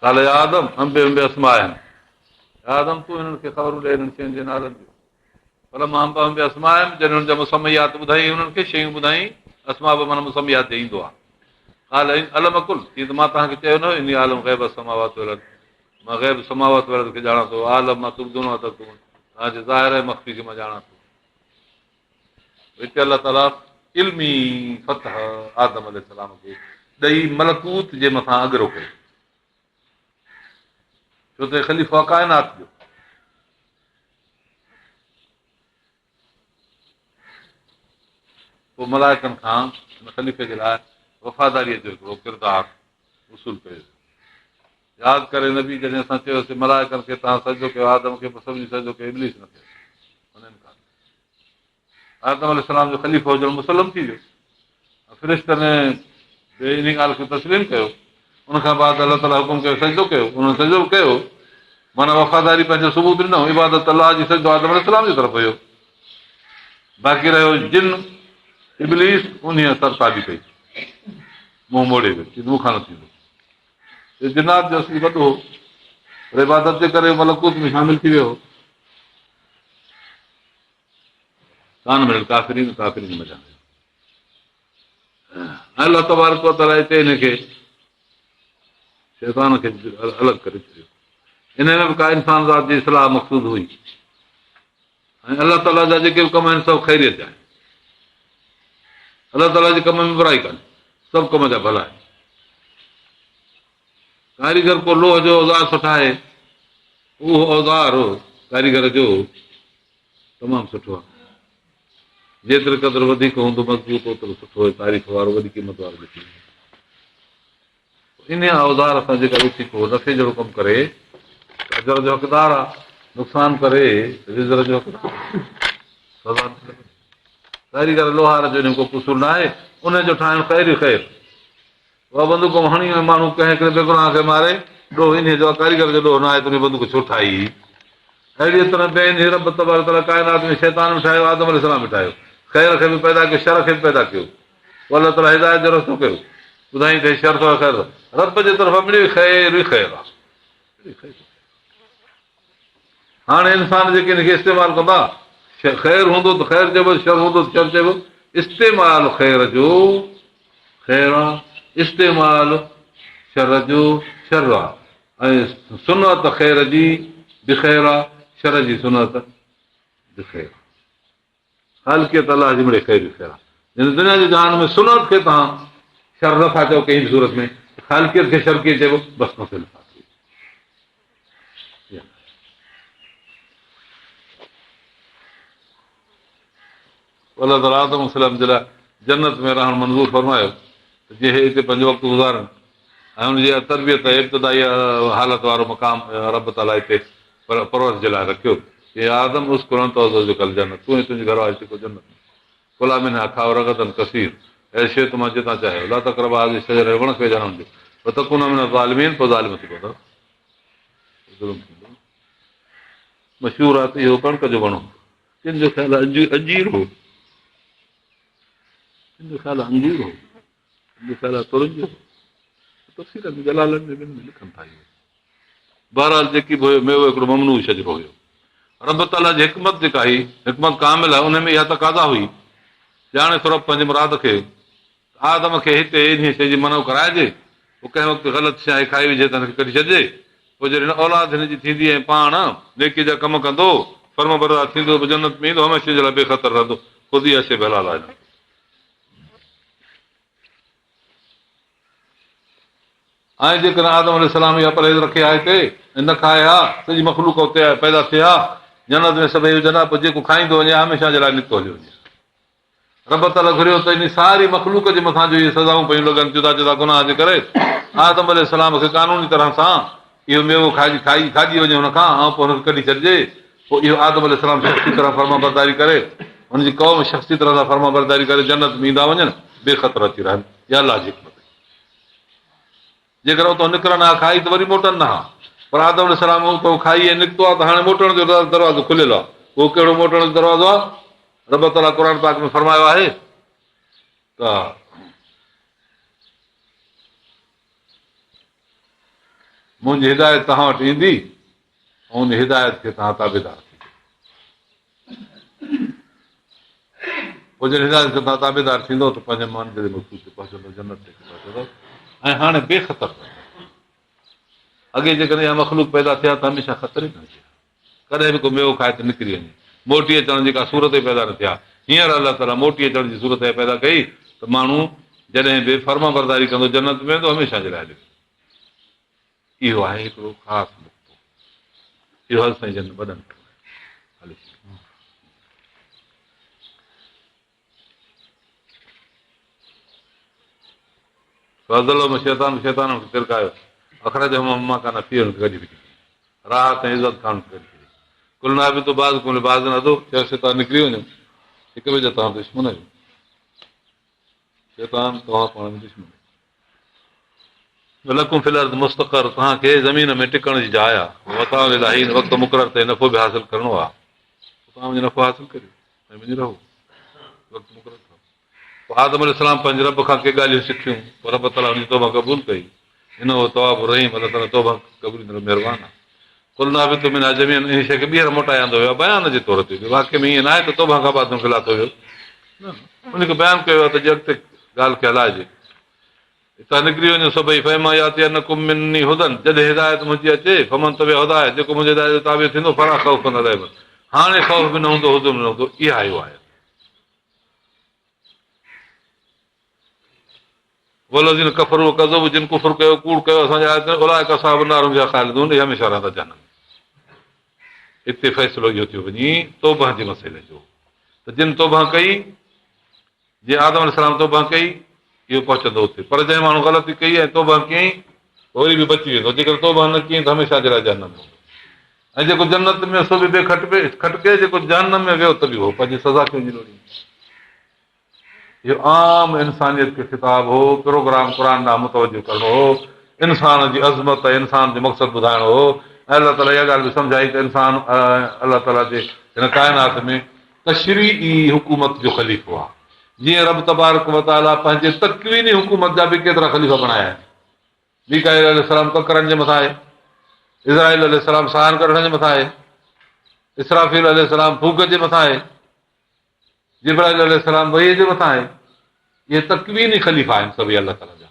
काले आदम अंबे अंबे असमा आहिनि आदम तूं हिननि खे ख़बर ॾे हिननि शयुनि जे नालनि जो पर मां अंब अंबे असमा आहियमि जॾहिं हुननि जा मुसमियात ॿुधाई हुननि खे शयूं ॿुधाई असमा बि माना मुसमियात ते ईंदो आहे हाल अलम कुल तीअं त मां तव्हांखे चयो न इन आलम ग़ैब समावत मां ग़ैब समावत खे ॼाणा थो आलम मां तूं दुनो त तूं तव्हांजे ज़ाहिर ऐं मख़फ़ी खे मां ॼाणा थो हिते अलाह ताला इल्मी फतह आदम अलैहिस्सलाम खे ॾेई मलकूत जे मथां अॻिरो कयो छो त ख़लीफ़ा काइनात जो पोइ मलाइकनि खां ख़लीफ़े जे लाइ वफ़ादारीअ जो हिकिड़ो किरदारु वसूल कयो यादि करे नबी जॾहिं असां चयोसीं मलाइकनि खे तव्हां सजदो कयो आदम खे सभिनी सजदो कयो इब्लीस न कयो आदम अलैहिस्सलाम जो ख़लीफ़ो हुजणु मुसलम थी वियो फ़िरिश्तनि इन ॻाल्हि खे तस्लीम कयो उनखां बाद अलाह ताला हुकुम कयो सजदो कयो उन्हनि सजदो कयो माना वफ़ादारी पंहिंजो सबूत ॾिनो इबादत अलाह जी सजदो आदम अलैहिस्सलाम जी तरफ़ हुयो बाक़ी रहियो जिन इब्लीस उन सरताबी कई मुंहुं मोड़े वियो मूंखां न थींदो जिनात जो असली वॾो इबादत जे करे मलकूत में शामिल थी वियो कान मिलियल काफ़िरीन में जाने अलाह तबारक व तआला हिते हिनखे शैतान खे अलॻि करे छॾियो इन में बि का इंसान ज़ात जी इस्लाह मक़सूद हुई ऐं अलाह ताला जा जेके बि कम आहिनि सभु ख़ैरियत जा आहिनि अलाह ताला जे कम में बुराई कान्हे सभु कम जा भला आहिनि कारीगर को लोह जो औज़ार सुठा आहे उहो औज़ार कारीगर जो तमामु सुठो आहे जेतिरे क़दुरु वधीक हूंदो मज़बूत ओतिरो सुठो तारीफ़ वारो वॾी क़ीमत वारो ॾिसी इन औज़ार सां जेका ॾिसी पोइ नफ़े जहिड़ो कमु करे अजर जो हक़दार आहे नुक़सान करे विज़र जो कारीगर लोहार जो को कुसूर न आहे उनजो ठाहिणु ख़ैर ई ख़ैर उहा बंदूक हणी माण्हू कंहिं हिकिड़े बेगुनाह खे मारे ॾोह इन जो कारीगर जो ॾोह न आहे तुंहिंजी बंदूक छो ठाही अहिड़ीअ तरह ॿियनि रब तबारक तआला काइनात में शैतान बि ठाहियो आदम अलैहिस्सलाम बि ठाहियो ख़ैर खे बि पैदा कयो शर खे बि पैदा कयो पोइ अलाह ताला हिदायत जो रस्तो कयो ॿुधाई अथई शर अथव ख़ैर रब जे तरफ़ां मिली ख़ैर ई ख़ैर आहे हाणे इंसान जेके हिनखे इस्तेमालु कंदा ख़ैर हूंदो त ख़ैर चइबो शर हूंदो त शर चइबो इस्तेमालु ख़ैर जो ख़ैर आहे इस्तेमालु शर जो शर आहे ऐं सुनत ख़ैर जी बिख़ैर आहे शर जी सुनत बिख़ैर ख़ालिकियत अलाह जी मिड़े ख़ैर ख़ैर आहे हिन दुनिया जे जहान में सुनत खे तव्हां शर नथा चओ कंहिं बि सूरत में ख़ालिकियत खे शर कीअं चइबो बसि नथा अलाह ताला आदम अलैहिस्सलाम जे लाइ जन्नत में रहणु मंज़ूर फरमायो त जीअं हिते पंहिंजो वक़्तु गुज़ारनि ऐं हुनजी तरबियत इब्तिदाई हालत वारो मक़ाम रब ताला हिते परवरिश जे लाइ रखियो कि आदम जो कल जन्नत तूं ऐं तुंहिंजी घरवारी जेको जन्नत कोला में खाओ रगतनि कसीर ऐं शइ त मां जितां चाहियो अलाह तकरबा शजर वण खे ॼाणण जो त कोन में ज़ालिमीन पोइ ज़ालिम थी पवंदो मशहूरु आहे त इहो कणिक जो वणो किन जो ख़्यालु आहे अंजीर हो ख़्याल आहे अंजीर हो ख़्याल आहे तुरंज हो तफ़सील में जलालनि में ॿिनि में लिखनि था इहो बहरहाल जेकी बि हुयो मेवो हिकिड़ो ममनू शजरो हुयो रब ताला जी हिकमत जेका हुई हिकमत कामिल आहे उन में इहा तक़ाज़ा हुई ॼाणे थोरो पंहिंजे मुराद खे आदम खे हिते इन शइ जी मनो कराइजे पोइ कंहिं वक़्तु ग़लति शइ खाई विझे त हिनखे कढी छॾिजे पोइ जॾहिं औलाद हिनजी थींदी ऐं पाण नेकी जा कम कंदो फर्म बरदार थींदो जन्नत में ईंदो हमेशह जे लाइ बेख़तर रहंदो ख़ुदि ई अशे भला लाइ ऐं जेकॾहिं आदम अलैहिस्सलाम इहा परहेज़ रखे आहे हिते न खाए हा सॼी मख़लूक उते पैदा थिए हा जन्नत में सभई हुजनि हा पोइ जेको खाईंदो वञे हमेशह जे लाइ निकितो हलियो वञे रब ताला घुरियो त इन सारी मख़लूक जे मथां जो इहे सज़ाऊं पयूं लॻनि जुदा जुदा गुनाह जे करे आदम अलैहिस्सलाम खे कानूनी तरह सां इहो मेवो खाइजी वञे हुनखां ऐं पोइ हुनखे कढी छॾिजे पोइ इहो आदम अलैहिस्सलाम शख़्सी तरह फर्मा बरदारी करे हुनजी क़ौम शख़्सी तरह सां फर्मा बरदारी करे जन्नत में ईंदा वञनि बेख़तर अची रहनि इहा अलाह जी हिकमत जेकर उतां निकिरनि हा खाई त वरी मोटनि न हा पर आदम अलैहिस्सलाम उतां खाई ऐं निकितो आहे त हाणे मोटण जो दरवाज़ो खुलियल आहे उहो कहिड़ो मोटण जो दरवाज़ो आहे रब ताला क़ुर पाक में फरमायो आहे त मुंहिंजी हिदायत तव्हां वटि ईंदी ऐं उन हिदायत खे तव्हां ताबेदार थींदो। पोइ जॾहिं हिदायत खे तव्हां ताबेदार थींदो त पंहिंजे मन जे मक़सूद ते पहुचंदो, जन्नत ते पहुचंदो। ऐं हाणे बेख़तर अॻे जेकॾहिं इहा मख़लूक पैदा थिया त हमेशह ख़तरे न थिया, कॾहिं बि को मेवो खाए त निकिरी वञे, मोटी अचण जेका सूरत पैदा न थिया। हींअर अलाह ताला मोटी अचण जी सूरत पैदा कई त माण्हू जॾहिं बि फर्मा बरदारी कंदो जन्नत में वेंदो हमेशह जे लाइ। इहो आहे हिकिड़ो ख़ासि नुक़्तो। इहो हल साईं जन वॾनि हले शैतान खे तिरकायो अखरज मां कान थी वियो गॾु बि राहत ऐं इज़त कान कढी कुल ना बि तो बाज़ कोन्हे बाज़ नथो चयो शैतान निकिरी वञो हिकु ॿिए जा तव्हां दुश्मन आहियो। शैतान तव्हां पाण में दुश्मन लकूं फिलहाल मुस्तक़र तव्हांखे ज़मीन में टिकण जी जाइ आहे। तव्हां वक़्तु मुक़ररु ते नफ़ो बि हासिलु करिणो आहे, तव्हां मुंहिंजो नफ़ो हासिलु करियो ऐं मुंहिंजी रहो वक़्तु मुक़ररु थियो। पोइ आदम इस्लाम पंहिंजे रब खां के ॻाल्हियूं सिखियूं पर रब ताला हुनजी तौबा क़बूल कई। हिन तवाब रहीम अलाह ताला तौबा क़बूल महिरबानी आहे। कुल ना बि तुम ज़मीन इन शइ खे ॿीहर मोटाईंदो वियो बयान जे तौर ते वाक़ई में ईअं न आहे त तौबा खां बाद लाथो वियो न, उनखे बयानु कयो आहे त जे अॻिते ॻाल्हि खे हलाइजे। हितां निकिरी वञो सभई फैमा या न कुमिनी हुदनि जॾहिं हिदायत मुंहिंजी अचे फमन तवे हुदाए जेको मुंहिंजे हिदायत जो ताबे थींदो फरा ख़ौफ़ न रहे। हाणे ख़ौफ़ बि न हूंदो हुज़ुम न हूंदो। इहा आयो आहे वलज़ीन कफ़र कज़ब जिन कुफर कयो कूड़ कयो असांजे उलाइक असाब नारुम जा ख़ालिदून इहे हमेशह रहंदा जहन्नम में। हिते फ़ैसिलो इहो थियो वञी तौबा जे मसइले जो त जिन तौबा कई जीअं आदम अलैहिस्सलाम तौबा कई इहो पहुचंदो हुते, पर जंहिं माण्हू ग़लती कई ऐं तौबा कयईं वरी बि बची वेंदो, जेकर तौबा न कयईं त हमेशह जे लाइ जहन्नम में। ऐं जेको जन्नत में सो बि खटके जेको जहन्नम में वियो त बि उहो पंहिंजी सज़ा खे वञी। इहो आम इंसानियत खे ख़िताब हो, प्रोग्राम क़ुर ॾांहुं मुतवजो करणो हो, इंसान जी अज़मत ऐं इंसान जो मक़सदु ॿुधाइणो हो। ऐं अलाह ताला इहा ॻाल्हि बि सम्झाई त इंसान अलाह ताला जे हिन काइनात में तशरीई हुकूमत जो ख़लीफ़ो आहे। जीअं रब तबारक व ताला पंहिंजे तकवीनी हुकूमत जा बि केतिरा ख़लीफ़ा बणाया आहिनि। मीकाईल अलैहिस्सलाम ककरनि जे मथां आहे, इज़राइल अलैहिस्सलाम साहन कढण जे मथां आहे, इसराफील अलैहिस्सलाम फूक जे मथां आहे, जिब्राइल अलैहिस्सलाम वहीअ जे मथां आहे। इहे तकवीनी ख़लीफ़ा आहिनि सभई अलाह ताला जा।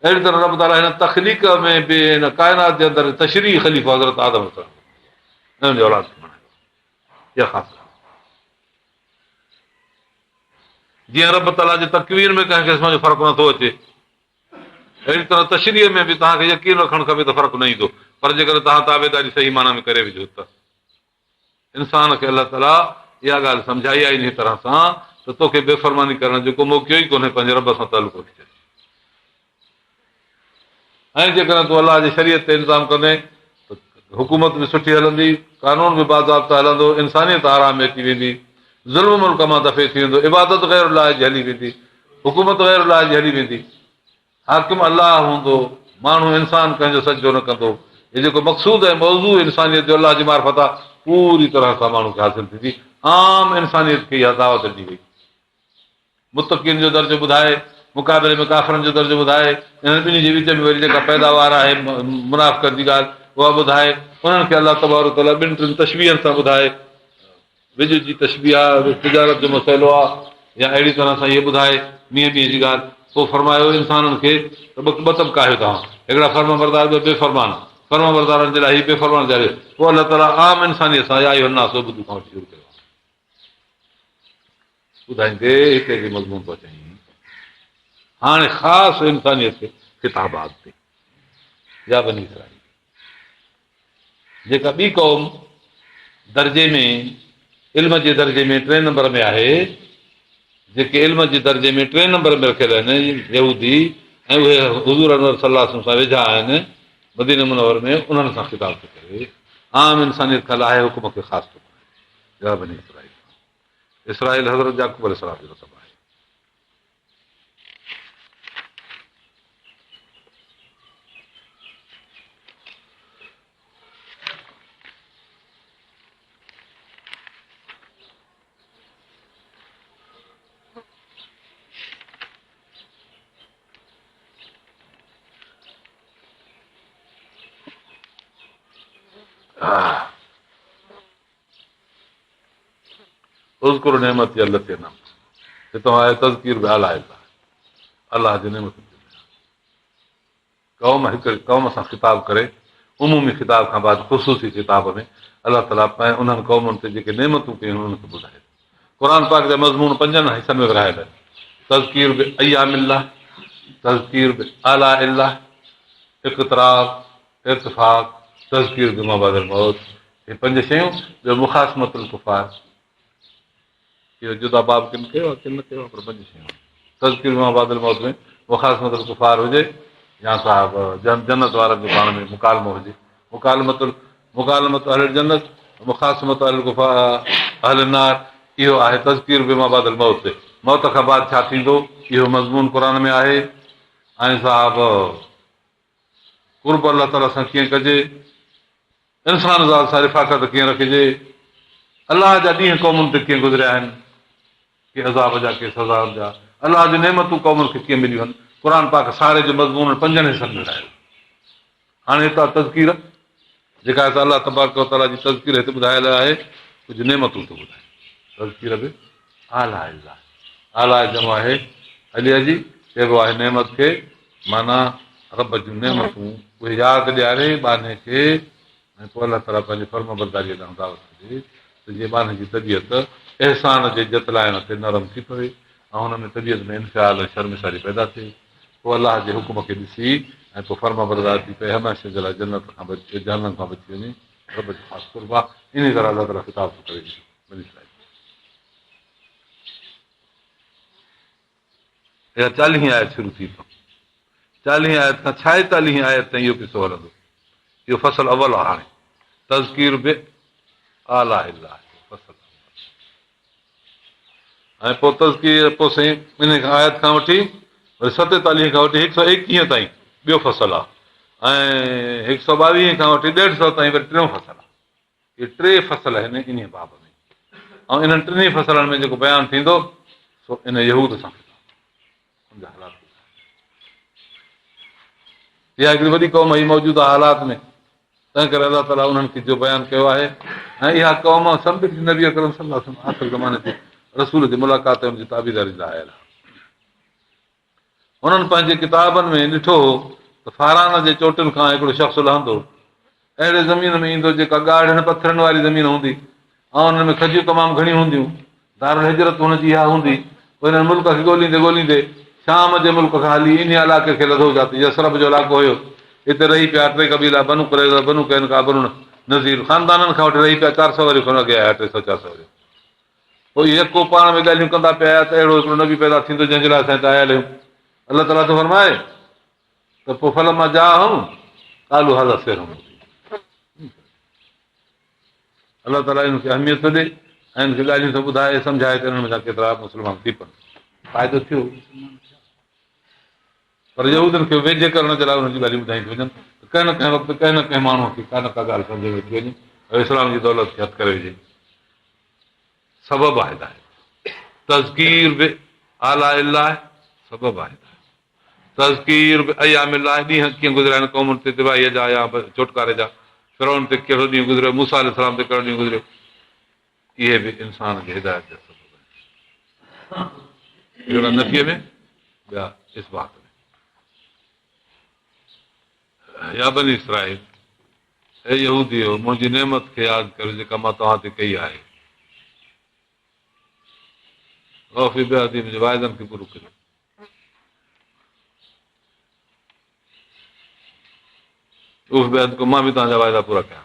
अहिड़ी तरह रब ताला हिन तख़लीक़ में बि हिन काइनात जे अंदरि तशरीही ख़लीफ़ो हज़रत आदम अलैहिस्सलाम जी औलाद खे बणायो। इहा ख़ासि जीअं रब ताला जे तकवीर में कंहिं क़िस्म जो फ़र्क़ु नथो अचे, अहिड़ी तरह तशरीह में बि तव्हांखे यकीन रखणु खपे त फ़र्क़ु न ईंदो, पर जेकर तव्हां ताबेदारी सही माना में करे विझो त इंसान खे अलाह ताला इहा ॻाल्हि सम्झाई आहे इन तरह सां त तोखे बेफ़रमानी करण जो को मौक़ो ई कोन्हे पंहिंजे रब सां तालुको रखिजे। ऐं जेकॾहिं तूं अलाह जी शरीयत ते इंतज़ाम कंदे त हुकूमत बि सुठी हलंदी, कानून बि बाज़ाब्ता हलंदो, इंसानियत आराम में अची वेंदी, ज़ुल्म मुल्क मां दफ़े थी वेंदो, इबादत ग़ैर अलाह जी हली वेंदी, हुकूमत ग़ैर अलाह जी हली वेंदी, हाकिम अलाह हूंदो, माण्हू इंसान कंहिंजो सजो न कंदो। इहो जेको मक़सूद ऐं मौज़ू इंसानियत जो अलाह जी मार्फत आहे पूरी तरह सां माण्हू खे हासिलु थींदी। आम इंसानियत खे इहा दावत ॾिनी वई। मुतक़ीन जो दर्जो ॿुधाए, मुक़ाबले में काफ़रनि जो दर्जो ॿुधाए, इन्हनि ॿिन्ही जे विच में वरी जेका पैदावार आहे मुनाफ़िक़त जी ॻाल्हि उहा ॿुधाए, उन्हनि खे अलाह तबारक ताला ॿिनि टिनि तशबीहनि सां ॿुधाए, विझ जी तशबीह आहे, तिजारत जो मसइलो आहे, या अहिड़ी तरह सां इहे ॿुधाए मींहं ॿींहं जी ॻाल्हि। पोइ फरमायो इंसाननि खे त ॿ तबिका आहियो तव्हां, हिकिड़ा फर्मा बरदार ॿियो बेफ़रमान। फर्मा बरदारनि जे लाइ हीउ बेफ़रमान जारी। पोइ अलाह ताला आम इंसानियत सां या इहो नासो ॿुधू खां वठी शुरू कयो ॿुधाईंदे हिते जे मज़मून थो चई। हाणे ख़ासि इंसानियत खे किताबात ते या बनी इसराईल जेका ॿी क़ौम दर्जे में इल्म जे दर्जे में 3 नंबर में आहे, जेके इल्म जे दर्जे में 3 नंबर में रखियल आहिनि यहूदी, ऐं उहे हुज़ूर अनवर सल्लल्लाहु अलैहि वसल्लम सां वेझा आहिनि मदीना मुनव्वर में, उन्हनि सां ख़िताब थो करे। आम इंसानियत खे लाहे हुकुम खे ख़ासि थो करे। या बनी इसराईल, इसराईल हज़रत याक़ूब अलैहिस्सलाम जो नसब आहे। उज़कुर नेमती अल्लती अनअमतु हितां आहे तज़कीर बि अला इलाह अलाह जी नेमत क़ौम हिकु क़ौम सां ख़िताब करे उमूमी ख़िताब खां बाद ख़ुसूसी ख़िताब में अलाह ताला उन्हनि क़ौमुनि ते जेके नेमतूं कयूं उन्हनि खे ॿुधाए क़ुर पाक जा मज़मून 5 हिसनि में विरहायल आहिनि तज़कीर बि अयामिल्लाह तज़कीर बि आला इलाह इक़्तिराब इर्तिफ़ाक़ तज़कीर बि माबादिल मौत हे 5 शयूं ॿियो मुखासमतुल कुफ़ार इहो जुदा बाब किन कयो आहे किन न कयो आहे पर 5 शयूं तज़कीर बि माबादिल मौत में मुखासमतुल कुफ़ार हुजे या साहिब जन्नत वारनि जो पाण में मुकालमो हुजे मुकालमत अहल जन्नत मुखासमत अहल कुफ़ार अहल नार इहो आहे तज़कीर बि माबादिल मौत ते मौत खां बाद छा थींदो इहो मज़मून क़ुर में आहे ऐं साहिब कुर्ब अलाह ताला सां कीअं कजे इंसान ज़ात सां रिफ़ाक़त कीअं रखिजे अलाह जा ॾींहं क़ौमुनि ते कीअं गुज़रिया आहिनि के अज़ाब जा के सज़ा जा अलाह जूं नेमतूं क़ौमुनि खे कीअं मिलियूं आहिनि क़ुर पाक सारे जो मज़मून 5 हिसनि में रहियो हाणे हितां तज़कीर जेका हिते अलाह तबारक व ताला जी तज़कीर हिते ॿुधायल आहे कुझु नेमतूं थो ॿुधाए तज़कीर बि आला इलाह आला जमा आहे अलीअ जी चइबो आहे नेमत खे माना रब जूं नेमतूं उहे यादि ॾियारे बाने खे ऐं पोइ अलाह ताला पंहिंजे फर्म बरदारीअ ॾांहुं दावत ॾिए त जीअं बाने जी तबियत अहसान जे जतलाइण ते नरम थी पवे ऐं हुन में तबियत में इंफ़ियाल ऐं शर्मिसारी पैदा थिए पोइ अलाह जे हुकुम खे ॾिसी ऐं पोइ फर्म बरदार थी पए हमेशह जे लाइ जन्नत खां बची जहन्नम खां बची वञे रब जो ख़ासि कुर्बा इन तरह अलाह ताला ख़िताब थो करे इहा 40 आयत शुरू थी अथऊं 40 आयत खां 46 आयत ताईं इहो किसो हलंदो इहो फसल अवल आहे हाणे तज़कीर बि आला इलाह फसल ऐं पोइ तज़कीर पोइ साईं इन आयत खां वठी वरी 47 खां वठी 121 ताईं ॿियो फसल आहे ऐं 122 खां वठी 150 ताईं वरी टियों फसल आहे इहे 3 फसल आहिनि इन बाब में ऐं इन्हनि 3 फसलनि में जेको बयानु थींदो सो इन यहूद सां हालात इहा हिकिड़ी वॾी क़ौम हुई मौजूदा हालात में तंहिं करे अलाह ताला उन्हनि खे जो बयानु कयो आहे ऐं इहा क़ौम संबित नबी अकरम सल्लल्लाहु अलैहि वसल्लम आख़िर ज़माने ते रसूल जी मुलाक़ात हुनजी ताबीदारी लाइ आयल आहे हुननि पंहिंजे किताबनि में ॾिठो हो त फारान जे चोटियुनि खां हिकिड़ो शख़्स लहंदो अहिड़े ज़मीन में ईंदो जेका ॻाढ़नि पथरनि वारी ज़मीन हूंदी ऐं हुन में खजियूं तमामु घणियूं हूंदियूं दारुल हिजरत हुनजी इहा हूंदी पोइ हिननि मुल्क खे ॻोल्हींदे ॻोल्हींदे शाम जे मुल्क खां हली इन इलाइक़े खे लधो जाती यसरब जो इलाइक़ो हुयो हिते रही पिया 3 कबीला बनु कुरैज़ा बनु कैनुका बनु नज़ीर ख़ानदाननि खां वठी रही पिया 400 वरी खां अॻे आया 300 400 वरी पोइ यको पाण में ॻाल्हियूं कंदा पिया त अहिड़ो हिकिड़ो नबी पैदा थींदो जंहिंजे लाइ असां हिते आयल आहियूं अलाह ताला थो फरमाए त पोइ फल मां जा हूं कालू हाज़ा सेर अलाह ताला हिनखे अहमियत थो ॾे ऐं हिनखे ॻाल्हियूं थो ॿुधाए सम्झाए त हिननि में केतिरा मुस्लमान थी पवनि फ़ाइदो थियो पर यहूदनि खे वेझे करण जे लाइ हुननि जी ॻाल्हियूं ॿुधाईंदियूं वञनि त कंहिं न कंहिं वक़्तु कंहिं न कंहिं माण्हूअ खे का न का ॻाल्हि सम्झ में अची वञे ऐं इस्लाम जी दौलत खे हथु करे विझे सबबु आहे तज़कीर बि आला इलाह सबबु आहे तज़कीर बि अयामिल्लाह ॾींहं कीअं गुज़रिया आहिनि क़ौमुनि ते तिबाहीअ जा या छुटकारे जा फिरौन ते कहिड़ो ॾींहुं गुज़रियो मूसा अलैहिस्सलाम ते कहिड़ो ॾींहुं गुज़रियो इहे बि इंसान खे हिदायत जा सबबु आहिनि हिकिड़ा नफ़ीअ में ॿिया इस्बात में या बनी इसराईल हे यहूदियो मुंहिंजी नेमत खे यादि कयो जेका मां तव्हां ते कई आहे मुंहिंजे वाइदनि खे पूरो करियो मां बि तव्हांजा वाइदा पूरा कया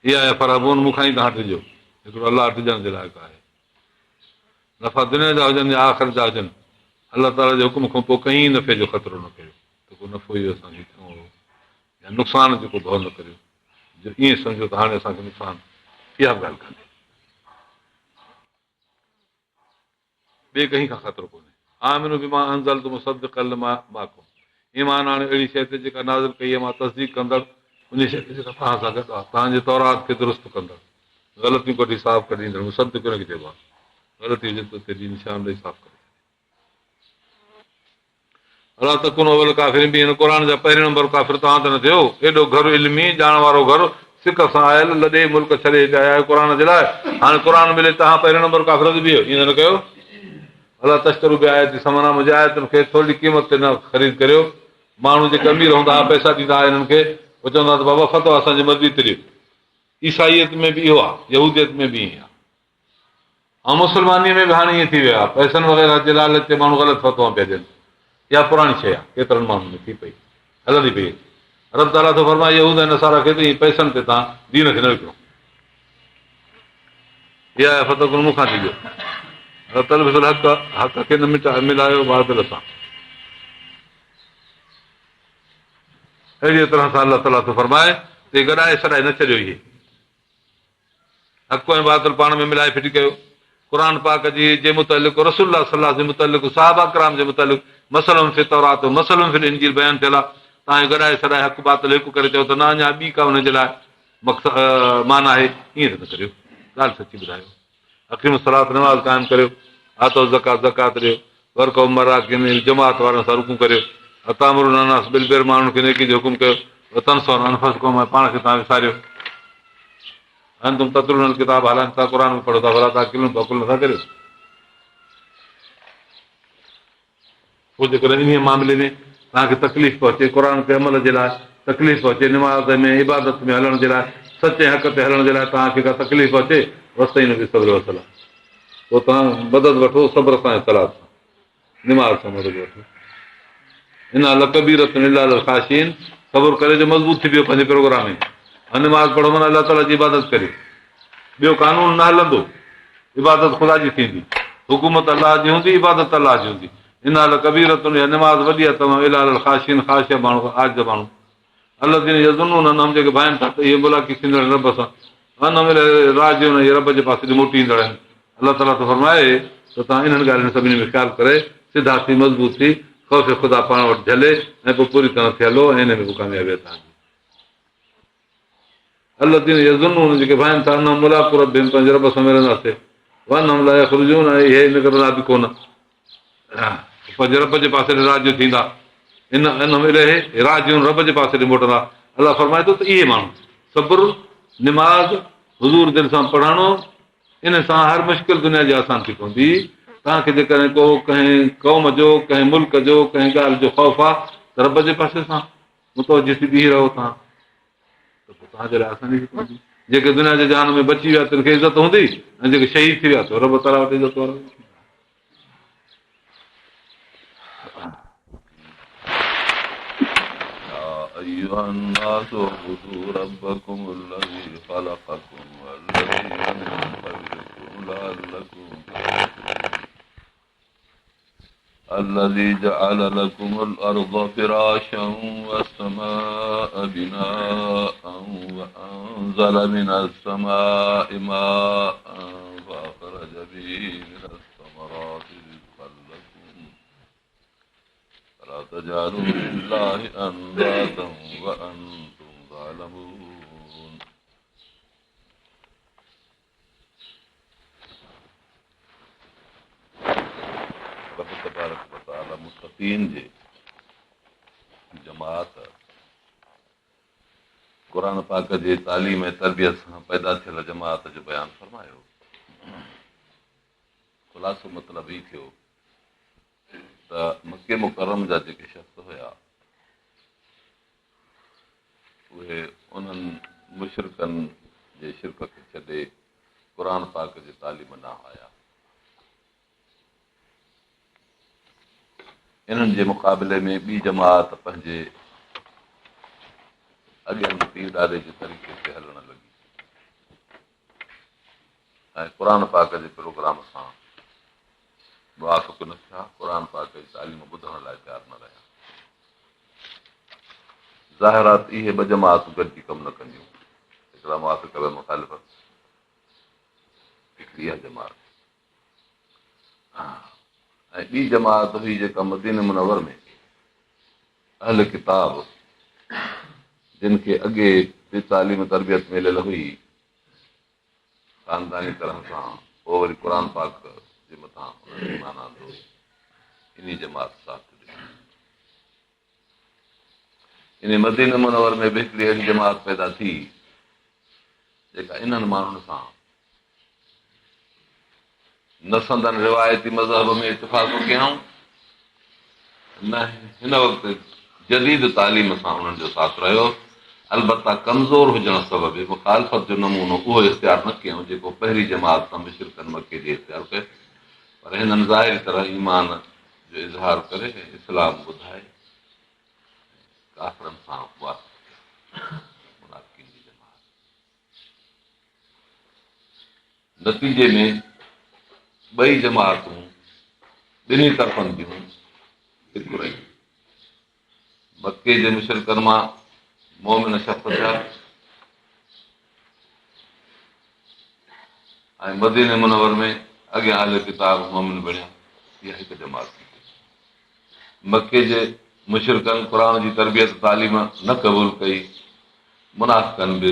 इहा आहे फराबून मूंखां ई तव्हां टिजो हिकिड़ो अलाह टिजण जे लाइक़ु आहे नफ़ा दुनिया जा हुजनि या आख़िर जा हुजनि अलाह ताला जे हुकुम खां पोइ कंहिं नफ़े जो ख़तरो न कयो त को नफ़ो इहो असांखे थियो या नुक़सानु जेको भउ न करियो जो ईअं सम्झो त हाणे असांखे नुक़सानु इहा बि ॻाल्हि कान्हे ॿिए कंहिं खां ख़तरो कोन्हे आमिन बि मां अंज़ल तुम सद कल मां ईमान हाणे अहिड़ी शइ ते जेका नाज़िल कई आहे मां तसदीक कंदड़ उन शइ ते जेका तव्हां सां गॾु आहे तव्हांजे तौरात खे दुरुस्त कंदड़ ग़लतियूं कढी साफ़ करे ॾींदड़ मुसद्दिक़ खे चइबो आहे ग़लती हुजे त ते निशान ॾेई साफ़ करे अलाह त कुन काफ़िर बि हिन क़ुर जा पहिरियों नंबर काफ़िर तव्हां त न थियो एॾो घर इल्मी ॼाण वारो घर सिक सां आयल लॾे मुल्क छॾे हिते आया आहियो क़ुर जे लाइ। हाणे क़ुर मिले तव्हां पहिरियों नंबर काफ़िर बि बीहो, ईअं न कयो। अलाह तश्करू बि आयत समना मुंहिंजे आयतुनि खे थोरी क़ीमत ते न ख़रीद करियो। माण्हू जेके अमीर हूंदा हुआ पैसा ॾींदा हुआ हिननि खे, उहे चवंदा त बाबा फतो असांजी मर्ज़ी ते ॾियो। ईसाईयत में बि इहो आहे, यहूदियत में बि ईअं आहे, ऐं मुस्लमानीअ में बि हाणे ईअं थी वियो आहे। पैसनि वग़ैरह जे लालच ते माण्हू ग़लति फतवा पिया ॾियनि। इहा पुराणी शइ आहे, केतिरनि माण्हुनि में थी पई, हलंदी पई। रब ताला थो फरमाए यहूद ऐं नसारा खे त ईअं पैसनि ते तव्हां दीन खे न विकिणो। इहा आहे फतो कुल मूंखां थी वियो। हक़ हक़ खे न मिलायो बातिल सां। अहिड़ीअ तरह सां अलाह ताला थो फरमाए ते गॾाए सॾाए न छॾियो। इहे हक़ ऐं बातिल पाण में मिलाए फिटी कयो। क़ुर पाक जी जे मुतलिक़ रसूल सलाह जे मुतलिक़ साहबा कराम जे मुतलिक़ मसइलनि खे तौरात मसइलनि खे इंजील बयानु थियल आहे। तव्हांखे गॾाए सॾाए हक़ बातिल हिकु करे चओ त न अञा ॿी का हुनजे लाइ मक़सदु माना आहे, ईअं त न करियो। ॻाल्हि सची ॿुधायो। हकीम सलात नमाज़ क़ाइमु करियो, आतो ज़कात ॾियो, वर्क मरा जमात वारनि सां रुकू करियो, अतामुरनास ॿिल ॿियर माण्हुनि खे नेकी जो हुकुम कयो, वतन सौ अनफस क़ौम पाण खे तव्हां विसारियो। हाणे तुम ततरुल किताब हालांकि तव्हां क़ुर में पढ़ो था, भला तव्हां किलो बकुल नथा करियो। पोइ जेकॾहिं इन मामले में तव्हांखे तकलीफ़ पहुचे, क़ुर ते अमल जे लाइ तकलीफ़ पहुचे, निमाज़ में इबादत में हलण जे लाइ, सचे हक़ ते हलण जे लाइ तव्हांखे का तकलीफ़ अचे, वसई न बि सब्र वसल आहे। पोइ तव्हां मदद वठो सब्र सां ऐं सलाह सां, निमाज़ सां मदद वठो। इन लकबीरत ख़ाशीन सब्र करे जो मज़बूत थी वियो पंहिंजे प्रोग्राम में। निमाज़ पढ़ो माना अलाह ताला जी इबादत करे, ॿियो कानून न हलंदो, इबादत ख़ुदा जी थींदी, हुकूमत अलाह जी हूंदी, इबादत अलाह जी हूंदी। इन कबीरत निमाज़ वॾी आहे तमामु इलाही ख़ाशीन ख़ाशिया माण्हू आज जा माण्हू अलॻि दिन ज़ुनून जेके भाइनि था त इहे मुलाक़ी थींदड़ रब सां राज इहे रब जे पासे मोटी ईंदड़ आहिनि। अलाह ताला त फरमाए त तव्हां इन्हनि ॻाल्हियुनि सभिनी में ख़्यालु करे सिधा थी मज़बूत थी ख़ौफ़ ख़ुदा पाण वटि झले ऐं पोइ पूरी तरह थी हलो ऐं हिन में बि कामयाबी आहे तव्हांजी। अलॻि दिन ज़ुनून जेके भाइनि था न मुलाक़ात पंहिंजे रब सां मिलंदासीं वन हम लाइ ख़ुर्जून ऐं इहे इन करे बि कोन पंहिंजे रब जे पासे ॾे राज थींदा। इन रहे राज रब जे पासे ॾे मोटंदा। अलाह फरमाए थो त इहे माण्हू सब्र निमाज़ हुज़ूर दिलि सां पढ़णो, इन सां हर मुश्किल दुनिया जी आसान थी पवंदी। तव्हांखे जेकॾहिं को कंहिं क़ौम जो कंहिं मुल्क जो कंहिं ॻाल्हि जो ख़ौफ़ आहे त रब जे पासे सां मुतवजी थी बीही रहो तव्हां, त पोइ तव्हांजे लाइ आसानी थी पवंदी। जेके दुनिया जे जहान में बची विया तिन खे इज़त हूंदी ऐं जेके शहीद थी विया त रब ताला वटि इज़त वारो। أيها الناس اعبدوا ربكم الذي خلقكم والذين من قبلكم لعلكم تتقون الذي جعل لكم الأرض فراشا والسماء بناء وأنزل من السماء ماء فأخرج به من الثمرات رزقا لكم فلا تجعلوا لله أندادا وأنتم تعلمون रब तबारक व तआला मुत्तक़ीन जे जमात क़ुर पाक जे तालीम ऐं तरबियत सां पैदा थियल जमात जो बयानु फरमायो। ख़ुलासो मतिलबु ई थियो त मके मुकरम जा जेके शख़्स हुया उहे उन्हनि मुशरिकनि जे शिरक खे छॾे क़ुर पाक जे तालीम न आया। इन्हनि जे मुक़ाबले में ॿी जमात पंहिंजे अॻियनि पीर ॾाॾे जे तरीक़े ते हलणु लॻी ऐं क़ुर पाक जे प्रोग्राम सां मुवाफ़िक़ न थिया, क़ुर पाक जी तालीम ॿुधण लाइ तयारु न रहिया। ज़ाहिरात इहे ॿ जमातूं गॾिजी कमु न कंदियूं, हिकिड़ा मुवाफ़िक़ व मुख़ालिफ़त, हिकिड़ी इहा जमात ऐं ॿी जमात हुई जेका मदीने मुनवर में अहल किताब जिन खे अॻे बि तालीम तरबियत मिलियल हुई ख़ानदानी तरह सां, पोइ वरी क़ुर पाक जे मथां ईमान आंदो, इन जमात साथ ॾिनी। इन मदीने मुनवर में बि हिकिड़ी अहिड़ी जमात पैदा थी जेका इन्हनि माण्हुनि सां न संदन रिवायती मज़हब में इतफ़ाक़ कयऊं, न हिन वक़्तु जदीद तालीम सां उन्हनि जो साथ रहियो। अलबत्ता कमज़ोर हुजण सबबि मुखालफ़त जो नमूनो उहो इख़्तियार न कयूं जेको पहिरीं जमात सां मुशरिकनि मके जे इख़्तियार कयो। पर हिननि ज़ाहिरी तरह ईमान जो इज़हार करे इस्लाम ॿुधाए काफ़िरनि सां मुनाफ़िक़ीन जी जमात। नतीजे में ॿई जमातूं ॿिन्ही तरफ़नि जूं हिकु रहियूं। मके जे मुशरिकनि मां मोमिन शख़्स थिया ऐं मदीने मुनवर में अॻियां अहले किताब मोमिन बणिया। इहा हिकु जमात थी। मके जे मुशरिकनि क़ुर जी तरबियत तालीम न क़बूल कई, मुनाफ़िक़नि बि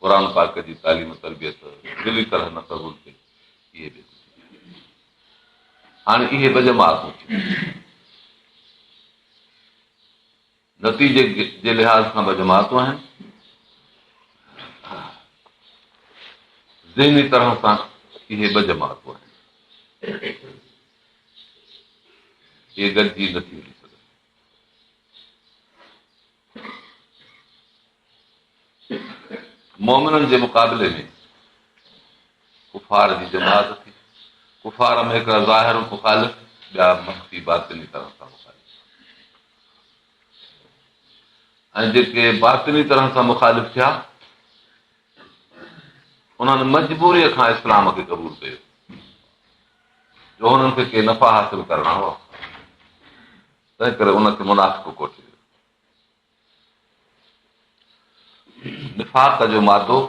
क़ुर पाक जी तालीम तरबियत दिली तरह न क़बूल कई। इहे बि हाणे इहे ॿ जमातूं थियूं। नतीजे जे लिहाज़ सां ॿ जमातूं आहिनि। ज़हनी तरह सां इहे ॿ जमातूं आहिनि। इहे गॾिजी नथी हली सघनि। मोमिननि जे मुक़ाबले में कुफार जी जमात थी। कुफार में हिकिड़ा ज़ाहिर मुख़ालिफ़, ॿिया मख़फ़ी बातिनी तरह सां मुख़ालिफ़। ऐं जेके बातिनी तरह सां मुख़ालिफ़ थिया उन्हनि मजबूरीअ खां इस्लाम खे क़बूल कयो, जो हुननि खे के नफ़ा हासिल करणा हुआ। तंहिं करे उनखे मुनाफ़िक़ कोठे वियो। निफ़ाक़ जो मादो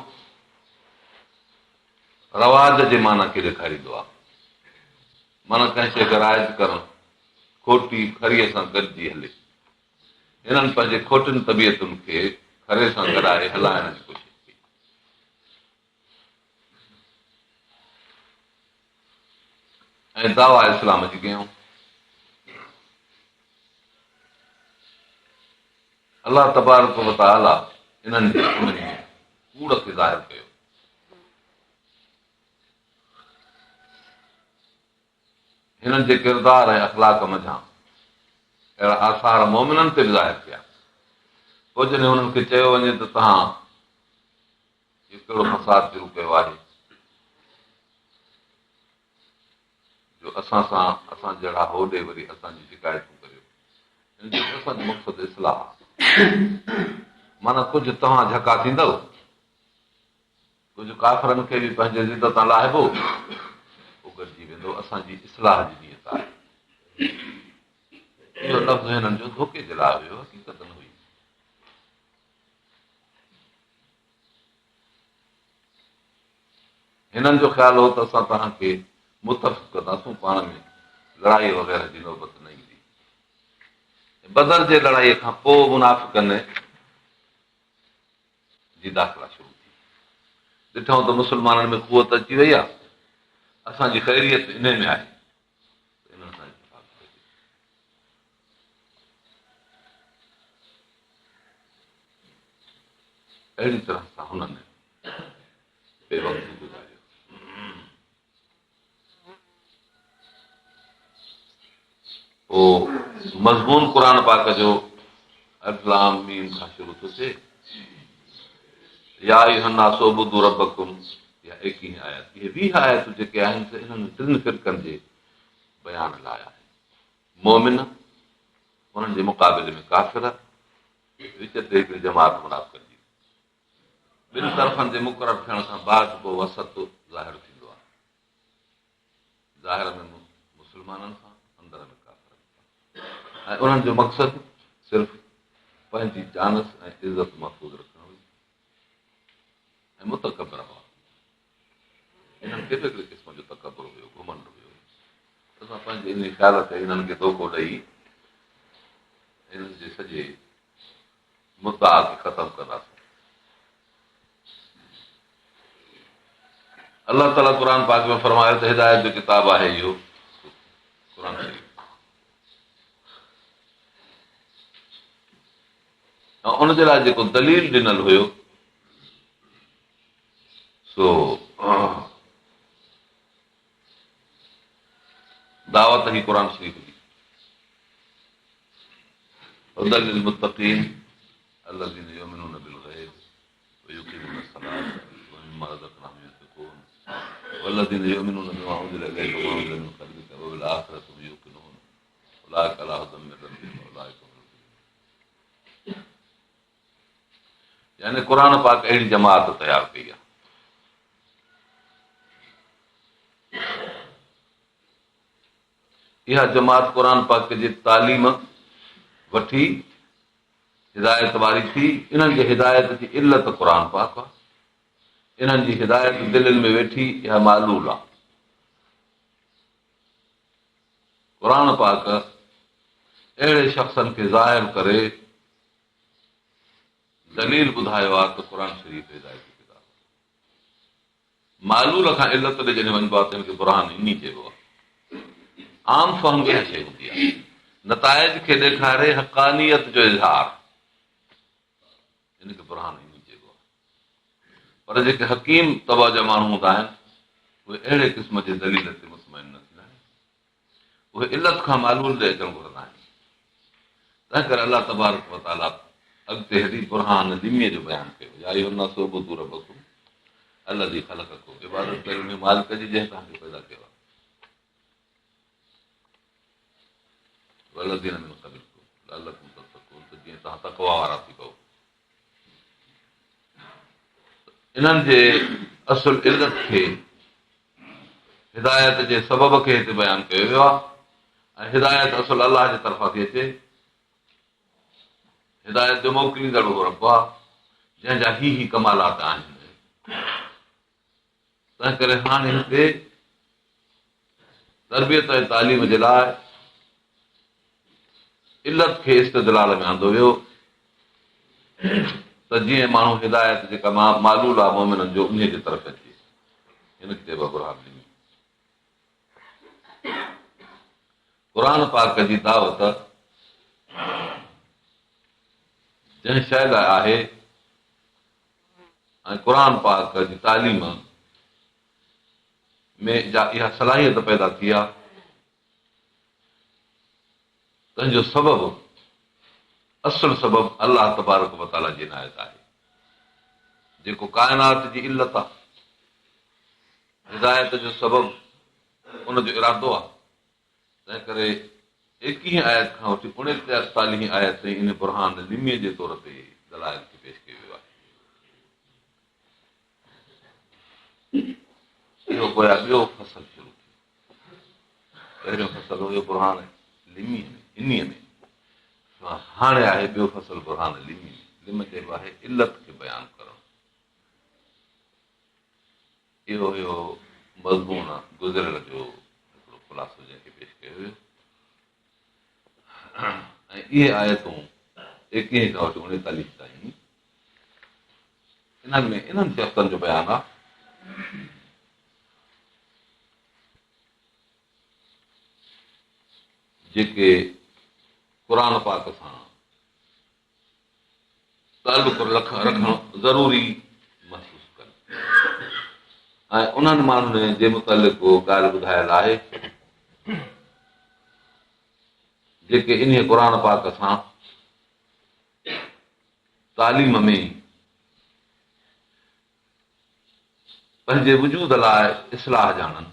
रवाज जे माना खे ॾेखारींदो आहे। माना कंहिं शइ खे राइज करणु, खोटी खरीअ सां गॾिजी हले। हिननि पंहिंजे खोटियुनि तबियतुनि खे खरे सां गॾाए हलाइण जी कोशिशि कई। ऐं दावा इस्लाम जी कयूं। अलाह तबारक व तआला इन्हनि जे कूड़ खे ज़ाहिर कयो। हिननि जे किरदार ऐं अख़लाक मंझां अहिड़ा आसार मोमिननि ते बि ज़ाहिर थिया। पोइ जॾहिं हुननि खे चयो वञे त तव्हां इहो कहिड़ो फ़साद शुरू कयो आहे जो असां सां असां जहिड़ा होॾे वरी असांजी शिकायतूं करियो। हिन जो असांजो मक़सदु इस्लाह आहे। माना कुझु तव्हां झका थींदव, कुझु काफ़िरनि खे बि पंहिंजे ज़िद तां लाहिबो, पोइ गॾिजी वेंदो। असांजी इस्लाह जी नीयत आहे। इहो लफ़्ज़ हिननि जो धोखे जे लाइ हुयो, हक़ीक़त न हुई। हिननि जो ख़्यालु हो त असां तव्हांखे मुतफ़िक़ कंदासूं, पाण में लड़ाई वग़ैरह जी नौबत न ईंदी। बदर जे लड़ाईअ खां पोइ मुनाफ़िक़नि जी दाख़िला शुरू थी। ॾिठूं त मुस्लमाननि में क़ुवत अची वई आहे, असांजी ख़ैरियत इन में आहे। अहिड़ी तरह सां हुननि बेवक़्तु गुज़ारियो। पोइ मज़मून क़ुर पाक जो अल्फ़ लाम मीम खां शुरू थो थिए। या अय्युहन्नास उअ्बुदू रब्बकुम, या 21 आयत। इहे 20 आयतूं जेके आहिनि से हिननि टिनि फ़िरक़नि जे बयान लाइ आहे। मोमिन, उन्हनि जे मुक़ाबले में काफ़िर, विच ते हिकिड़ी जमात मुनाफ़िक़नि जी। ॿिनि तरफ़नि जे मुक़ररु थियण खां बाद पोइ वसत ज़ाहिर थींदो आहे। ज़ाहिर में मुस्लमाननि सां, अंदर में काफ़िरनि सां। ऐं उन्हनि जो मक़सदु सिर्फ़ु पंहिंजी जानस ऐं इज़त महफ़ूज़ रखणु हुई ऐं मुतकबर हुआ। हिननि खे बि हिकिड़े क़िस्म जो तकबर हुयो, घुमंड हुयो। असां पंहिंजे इन ख़्याल ते हिननि खे धोखो ॾेई हिननि जे सॼे मुद्दा खे ख़तमु कंदासीं। अलाह ताला क़ुर पाक में फरमायो त हिदायत जो किताब आहे इहो क़ुर शरीफ़। ऐं उनजे लाइ जेको दलील ॾिनल हुयो सो दावत ही क़ुर शरीफ़ जी हुदल लिलमुत्तक़ीन الذين يؤمنون بالغيب ويقيمون الصلاة ومما رزقناهم ينفقون والذين يؤمنون بما أنزل إليك وما أنزل من قبلك وبالآخرة هم يوقنون أولئك على هدى من ربهم وأولئك هم المفلحون. यानी क़ुर पाक अहिड़ी जमात तयारु कई आहे इहा जमात क़ुर पाक जी तालीम वठी हिदायत वारी थी. इन्हनि जे हिदायत जी इल्लत क़ुर पाक आहे. इन्हनि जी हिदायत दिलनि में वेठी इहा मालूल आहे. क़ुर पाक अहिड़े शख़्सनि खे ज़ाहिर करे दलील ॿुधायो आहे त क़ुर शरीफ़ हिदायत जी किताब मालूल खां इल्लत ॾे जॾहिं वञिबो आहे त हिनखे बुरहान इन चइबो आहे. आम फ़हम इहा शइ हूंदी आहे नताइज खे ॾेखारे हक़ानियत जो इज़हार हिनखे बुरहान इन चइबो आहे. पर जेके हकीम तबा जा माण्हू हूंदा आहिनि उहे अहिड़े क़िस्म जे दलील ते मुतमइन न थींदा आहिनि. उहे इल्लत खां मालूल ॾे अचणु घुरंदा आहिनि. तंहिं करे अलाह तबारक व तआला अॻिते हेॾी बुरहान लिमीअ जो बयानु कयो. या अय्युहन्नास उअ्बुदू रब्बकुम अल्लज़ी ख़लक़कुम. इबादत कयो उन मालिक जी जंहिं तव्हांखे पैदा कयो आहे. वल्लज़ीन मिन क़ब्लिकुम लअल्लकुम तत्तक़ून त जीअं तव्हां तक़वा वारा थी पओ. इन्हनि जे असुल इल्लत खे हिदायत जे सबब खे हिते बयानु कयो वियो आहे. ऐं हिदायत असुल अलाह जे तरफ़ां थी अचे. हिदायत जो मोकिलींदड़ उहो रब आहे जंहिंजा ही कमालात आहिनि. तंहिं करे हाणे हिते तरबियत ऐं तालीम जे लाइ इल्लत खे इस्तदलाल में आंदो वियो त जीअं माण्हू हिदायत जेका मालूल आहे मोमिननि जो उन जे तरफ़ अचे. हिनखे चइबो आहे बुरहान लिमी. क़ुर पाक जी दावत जंहिं शइ लाइ आहे ऐं क़ुर पाक जी तालीम में इहा सलाहियत पैदा थी आहे. तंहिंजो सबबु असुल सबबु अलाह तबारक व तआला जी इनायत आहे जेको काइनात जी इल्लत आहे. हिदायत जो सबबु उनजो इरादो आहे. तंहिं करे 21 आयत खां वठी 39 आयत ताईं इन बुरहान लिमीअ जे तौर ते दलाइल खे पेश कयो वियो आहे. इहो गोया ॿियो फसल शुरू थियो. पहिरियों फसल हुयो बुरहान लिमीअ में इन्हीअ में. हाणे आहे ॿियो फसल बुरहान लिमी में. लिम चइबो आहे इल्लत खे बयानु करणु. इहो हुयो मज़मून गुज़िरियल जो हिकिड़ो ख़ुलासो जंहिंखे पेश कयो वियो. ऐं इहे आयतूं 21 खां वठी 39 ताईं इन्हनि में इन्हनि शख़्सनि जो बयानु आहे जेके क़ुर पाक सां तालुक़ रखणु ज़रूरी महसूस कनि. ऐं उन्हनि माण्हुनि जे मुतालिक़ ॻाल्हि ॿुधायल आहे जेके इन क़ुर पाक सां तालीम में पंहिंजे वजूद लाइ इस्लाह ॼाणनि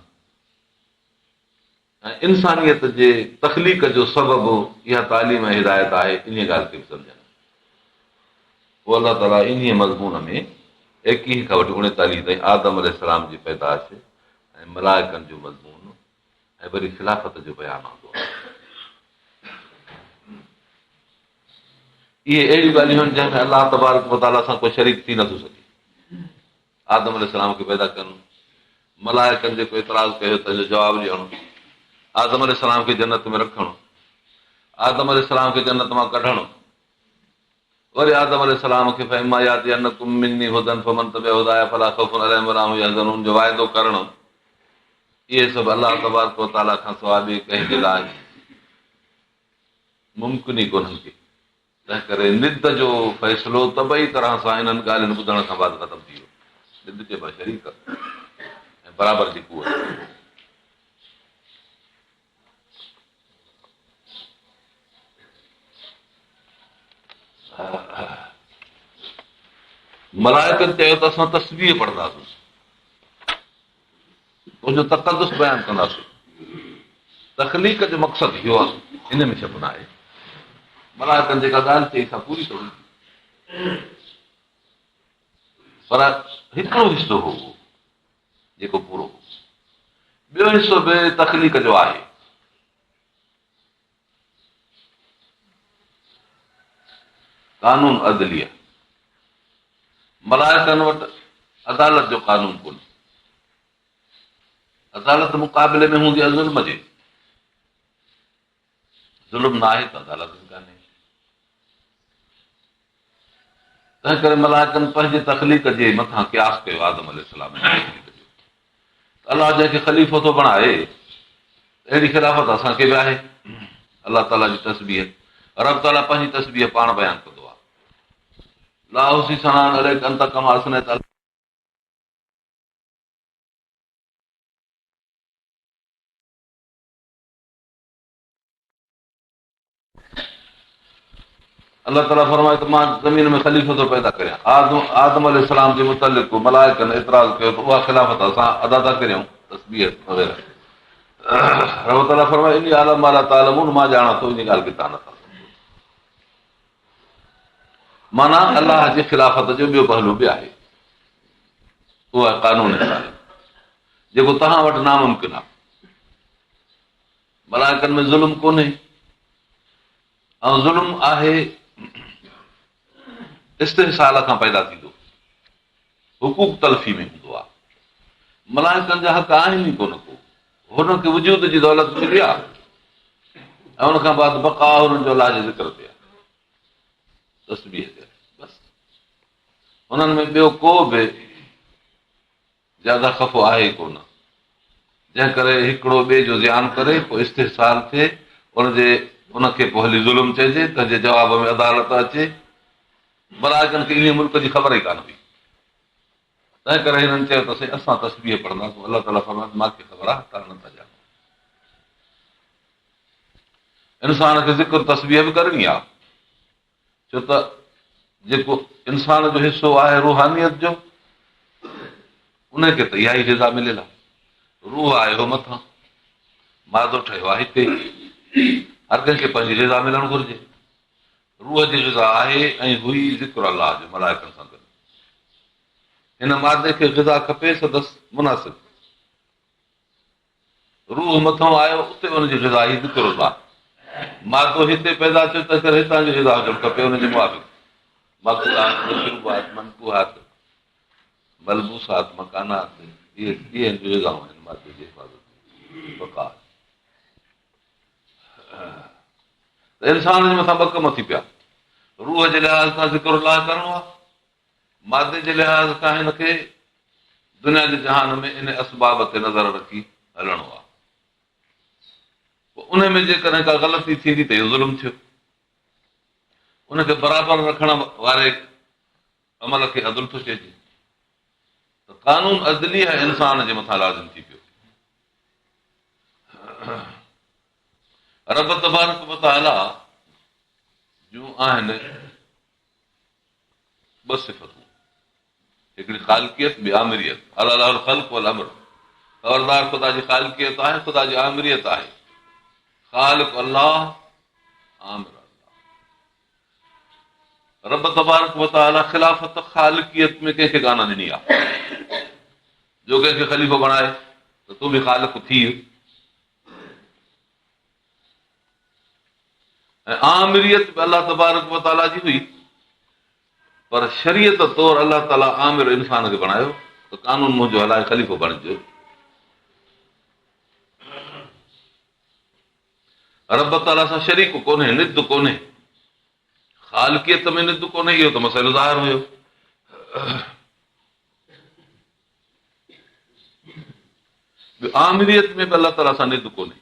ऐं इंसानियत जे तख़लीक़ जो सबबु इहा तालीम ऐं हिदायत आहे. इन ॻाल्हि खे बि सम्झनि. पोइ अलाह ताला इन मज़मून में 21 खां वठी 39 ताईं आदम अलैहिस्सलाम जी पैदाश ऐं मलाइकनि जो मज़मून ऐं वरी ख़िलाफ़त जो बयानु आंदो आहे. इहे अहिड़ियूं ॻाल्हियूं आहिनि जंहिंमें अलाह तबारक व तआला सां को शरीक थी नथो सघे. आदम अलैहिस्सलाम खे पैदा कनि, मलाइकनि जेको इतराज़ कयो त जवाबु ॾियणु, आदम अलैहिस्सलाम खे जन्नत में रखणु, आदम अलैहिस्सलाम खे जन्नत मां कढणु, वरी आदम अलैहिस्सलाम खे फइम्मा यातियन्नकुम मिन्नी हुदन फमन तबिअ हुदाया फला ख़ौफुन अलैहिम वला हुम यहज़नून जो वाइदो करणु. इहे सभु अलाह तबारक व तआला खां सवाइ ॿिए कंहिं जे लाइ मुमकिन ई कोन्हनि खे. तंहिं करे निद जो फ़ैसिलो तबई तरह सां इन्हनि ॻाल्हियुनि ॿुधण खां बाद ख़तमु थी वियो. ॾिद चइबो आहे शरीक ऐं बराबरि जी कुवत। मलाइकनि चयो त असां तस्बीह पढ़ंदासीं, तुंहिंजो तक़दुस बयानु कंदासीं। तख़लीक़ जो मक़सदु इहो आहे, इन में छा न आहे। मलाइकनि जेका ॻाल्हि चई सा पूरी थोरी, पर हिकिड़ो हिसो हो जेको पूरो हो, ॿियो हिसो बि तख़लीक़ जो आहे। कानून अदलिया, मलाइकनि वटि अदालत जो कानून कोन्हे। अदालत मुक़ाबले में हूंदी आहे ज़ुल्म जे, ज़ुल्म न आहे त अदालत बि कान्हे। तंहिं करे मलाइकनि पंहिंजे तख़लीक़ जे मथां क़यास कयो आदम अलैहिस्सलाम जो। अलाह जंहिंखे ख़लीफ़ो थो बणाए, अहिड़ी ख़िलाफ़त असांखे बि आहे। अलाह ताला जी तस्बीह, रब ताला पंहिंजी तस्बीह पाण बयानु कंदो आहे। ला उसी सनान अलैक अंत कमा असनैत। अलाह ताला फरमाए त मां ज़मीन में ख़लीफ़ो थो पैदा करियां। आदम अलैहिस्सलाम जे मुतलिक़ मलाइकनि एतिराज़ कयो त उहा ख़िलाफ़त असां अदा था करियूं, तस्बीह वग़ैरह। रब ताला फरमाए इन आलम वाला तालमून, मां ॼाणा थो, इन ॻाल्हि खे तव्हां नथा। माना अलाह जे ख़िलाफ़त जो ॿियो पहलू बि आहे, उहा कानून आहे जेको तव्हां वटि नामुमकिन आहे। मलाइकनि में ज़ुल्म कोन्हे, ऐं ज़ुल्म आहे इस्तिहसाल खां पैदा थींदो, हुकूक तलफ़ी में हूंदो आहे। मलाइकनि जा हक़ आहिनि ई कोन को, हुनखे वजूद जी दौलत मिली आहे, ऐं हुन खां बाद बका हुननि जो अलाह जे ज़िक्र ते आहे, तस्बीह ते आहे। बसि हुननि में ॿियो को बि ज्यादा ख़फ़ो आहे ई कोन, जंहिं करे हिकिड़ो ॿिए जो ज़ियान करे पोइ इस्तिहसाल थिए, उनखे पोइ हली ज़ुल्म चइजे, तंहिंजे जवाब में अदालत अचे। मलाइकनि खे इन मुल्क जी ख़बर ई कान हुई, तंहिं करे हिननि चयो त साईं असां तस्बीह पढ़ंदासीं। अलाह ताला फरमाए मूंखे ख़बर आहे, तव्हां नथा ॼाणो। इंसान खे ज़िक्र तस्बीह बि करणी आहे, छो त जेको इंसान जो हिसो आहे रूहानियत जो, उनखे त इहा ई ग़िज़ा मिलियल आहे। रूह आहे हो मथां, मादो ठहियो आहे हिते। हर कंहिंखे पंहिंजी ग़िज़ा मिलणु घुरिजे। रूह जी ग़िज़ा आहे ऐं हुई ज़िक्र अलाह जो मलाइकनि सां गॾु। हिन मादे खे ग़िज़ा खपे सदसि मुनासिब। रूह मथां आयो, उते हुनजी ग़िज़ा ई ज़िक्र अलाह। मादो हिते पैदा थियो, त करे हितां जी ग़िज़ा हुजणु खपे हुनजे मुआबिक़। मनकूहात, मलबूसात, मकानात, इहे ग़िज़ाऊं आहिनि मादे जी हिफ़ाज़त। त इंसान जे मथां ॿ कम थी पिया, रूह जे लिहाज़ खां ज़िक्र अलाह करिणो आहे, मादे जे लिहाज़ खां हिनखे दुनिया जे जहान में इन असबाब ते नज़र रखी हलणो आहे। उन में जेकॾहिं का ग़लती थींदी त इहो ज़ुल्म थियो। उनखे बराबरि रखण वारे अमल खे अदल थो चइजे। त कानून अदली ऐं इंसान जे मथां लाज़िम थी पियो। रब तबारक व तआला जूं आहिनि ॿ सिफ़तूं, हिकिड़ी ख़ालिकियत, ॿी आमिरियत। अलाहुल ख़ल्क़ वल अम्र, ख़बरदार ख़ुदा जी ख़ालिकियत आहे, ख़ुदा जी आमिरियत आहे। ख़ालिक अल्लाह, आमिर अल्लाह। रब तबारक व तआला ख़िलाफ़त ख़ालिकियत में कंहिंखे कान ॾिनी आहे। जो कंहिंखे ख़लीफ़ो बणाए त तूं बि ख़ालिक थी। ऐं आमिरियत बि अलाह तबारक व तआला जी हुई, पर शरीयत तौरु अलाह ताला आमिर इंसान खे बणायो त कानून मुंहिंजो हलाए ख़लीफ़ो बणिजो। रब ताला सां शरीक कोन्हे, निद कोन्हे, ख़ालिकियत में निद कोन्हे, इहो त मसइलो ज़ाहिर हुयो। आमिरियत में बि अलाह ताला सां निद कोन्हे।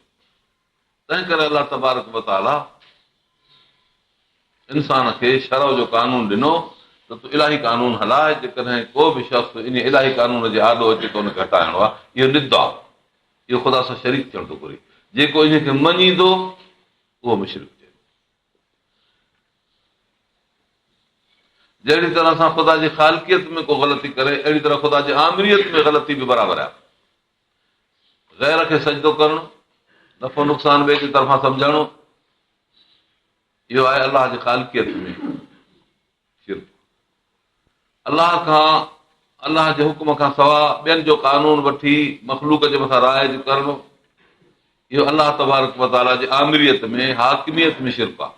तंहिं करे अलाह तबारक व तआला इंसान खे शरअ जो कानून ॾिनो त त तूं इलाही कानून हलाए, जेकॾहिं को बि शख़्स इन इलाही कानून जे आॾो अचे थो हुनखे हटाइणो आहे, इहो निद आहे, इहो ख़ुदा सां शरीक थियण थो घुरे। जेको इनखे मञींदो उहो मुशरिक थिए। जहिड़ी तरह सां ख़ुदा जी ख़ालकियत में को ग़लती करे, अहिड़ी तरह ख़ुदा जी आमिरियत में ग़लती बि बराबरि आहे। ग़ैर खे सजदो करणु, नफ़ो नुक़सान ॿिए जी तरफ़ां सम्झणु, इहो आहे अलाह जी ख़ालकियत में शिरक। अलाह जे हुकुम खां सवाइ ॿियनि जो कानून वठी मख़लूक जे मथां राइज करणु, इहो अलाह तबारक व तआला जी आमिरियत में हाकिमियत में शिरक आहे।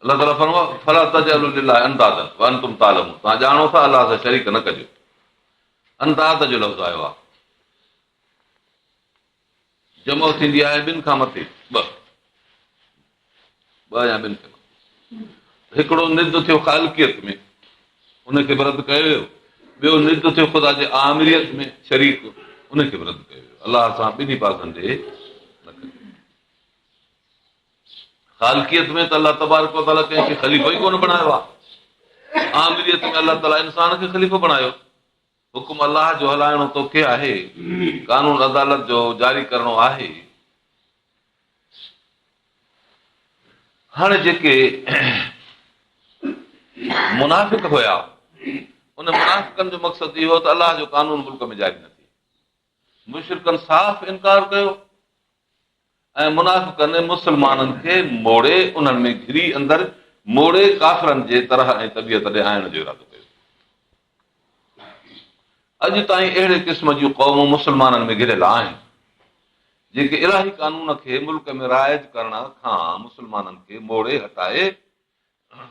अलाह ताला फरमायो फला तजअलु लिल्लाहि अंदादन व अंतुम तालमून, तव्हां ॼाणो था अलाह सां शरीक न कजो। अंदाद जो लफ़्ज़ आयो आहे, जमो थींदी आहे ॿिनि खां मथे, ॿ या ॿिनि खां मथे। हिकिड़ो निद थियो ख़ालकियत में, उनखे बि रद्द कयो वियो। ॿियो निद थियो ख़ुदा जे आमिरियत में शरीक, उनखे बि रद्द कयो वियो। अलाह सां ॿिन्ही पासनि ॾे न कयो। ख़ालकियत में त अलाह तबारक व तआला कंहिंखे ख़लीफ़ो ई कोन बणायो आहे। आमिरियत में अलाह ताला इंसान खे ख़लीफ़ो बणायो। हुकुम अलाह जो हलाइणो तोखे आहे, कानून अदालत जो जारी करणो आहे। हाणे जेके मुनाफ़िक हुया, उन मुनाफ़िकनि जो मक़सदु इहो त अलाह जो कानून मुल्क में जारी न थिए। मुशरिकनि साफ़ इनकार कयो ऐं मुनाफ़िकनि मुस्लमाननि खे मोड़े, उन्हनि में घिरी अंदरि मोड़े काफ़िरनि जे तरह ऐं तबियत ॾे आणण जो इरादो कयो। अॼु ताईं अहिड़े क़िस्म जूं क़ौमूं मुस्लमाननि में घिरियल आहिनि जेके इलाही कानून खे मुल्क में राइज करण खां मुस्लमाननि खे मोड़े हटाए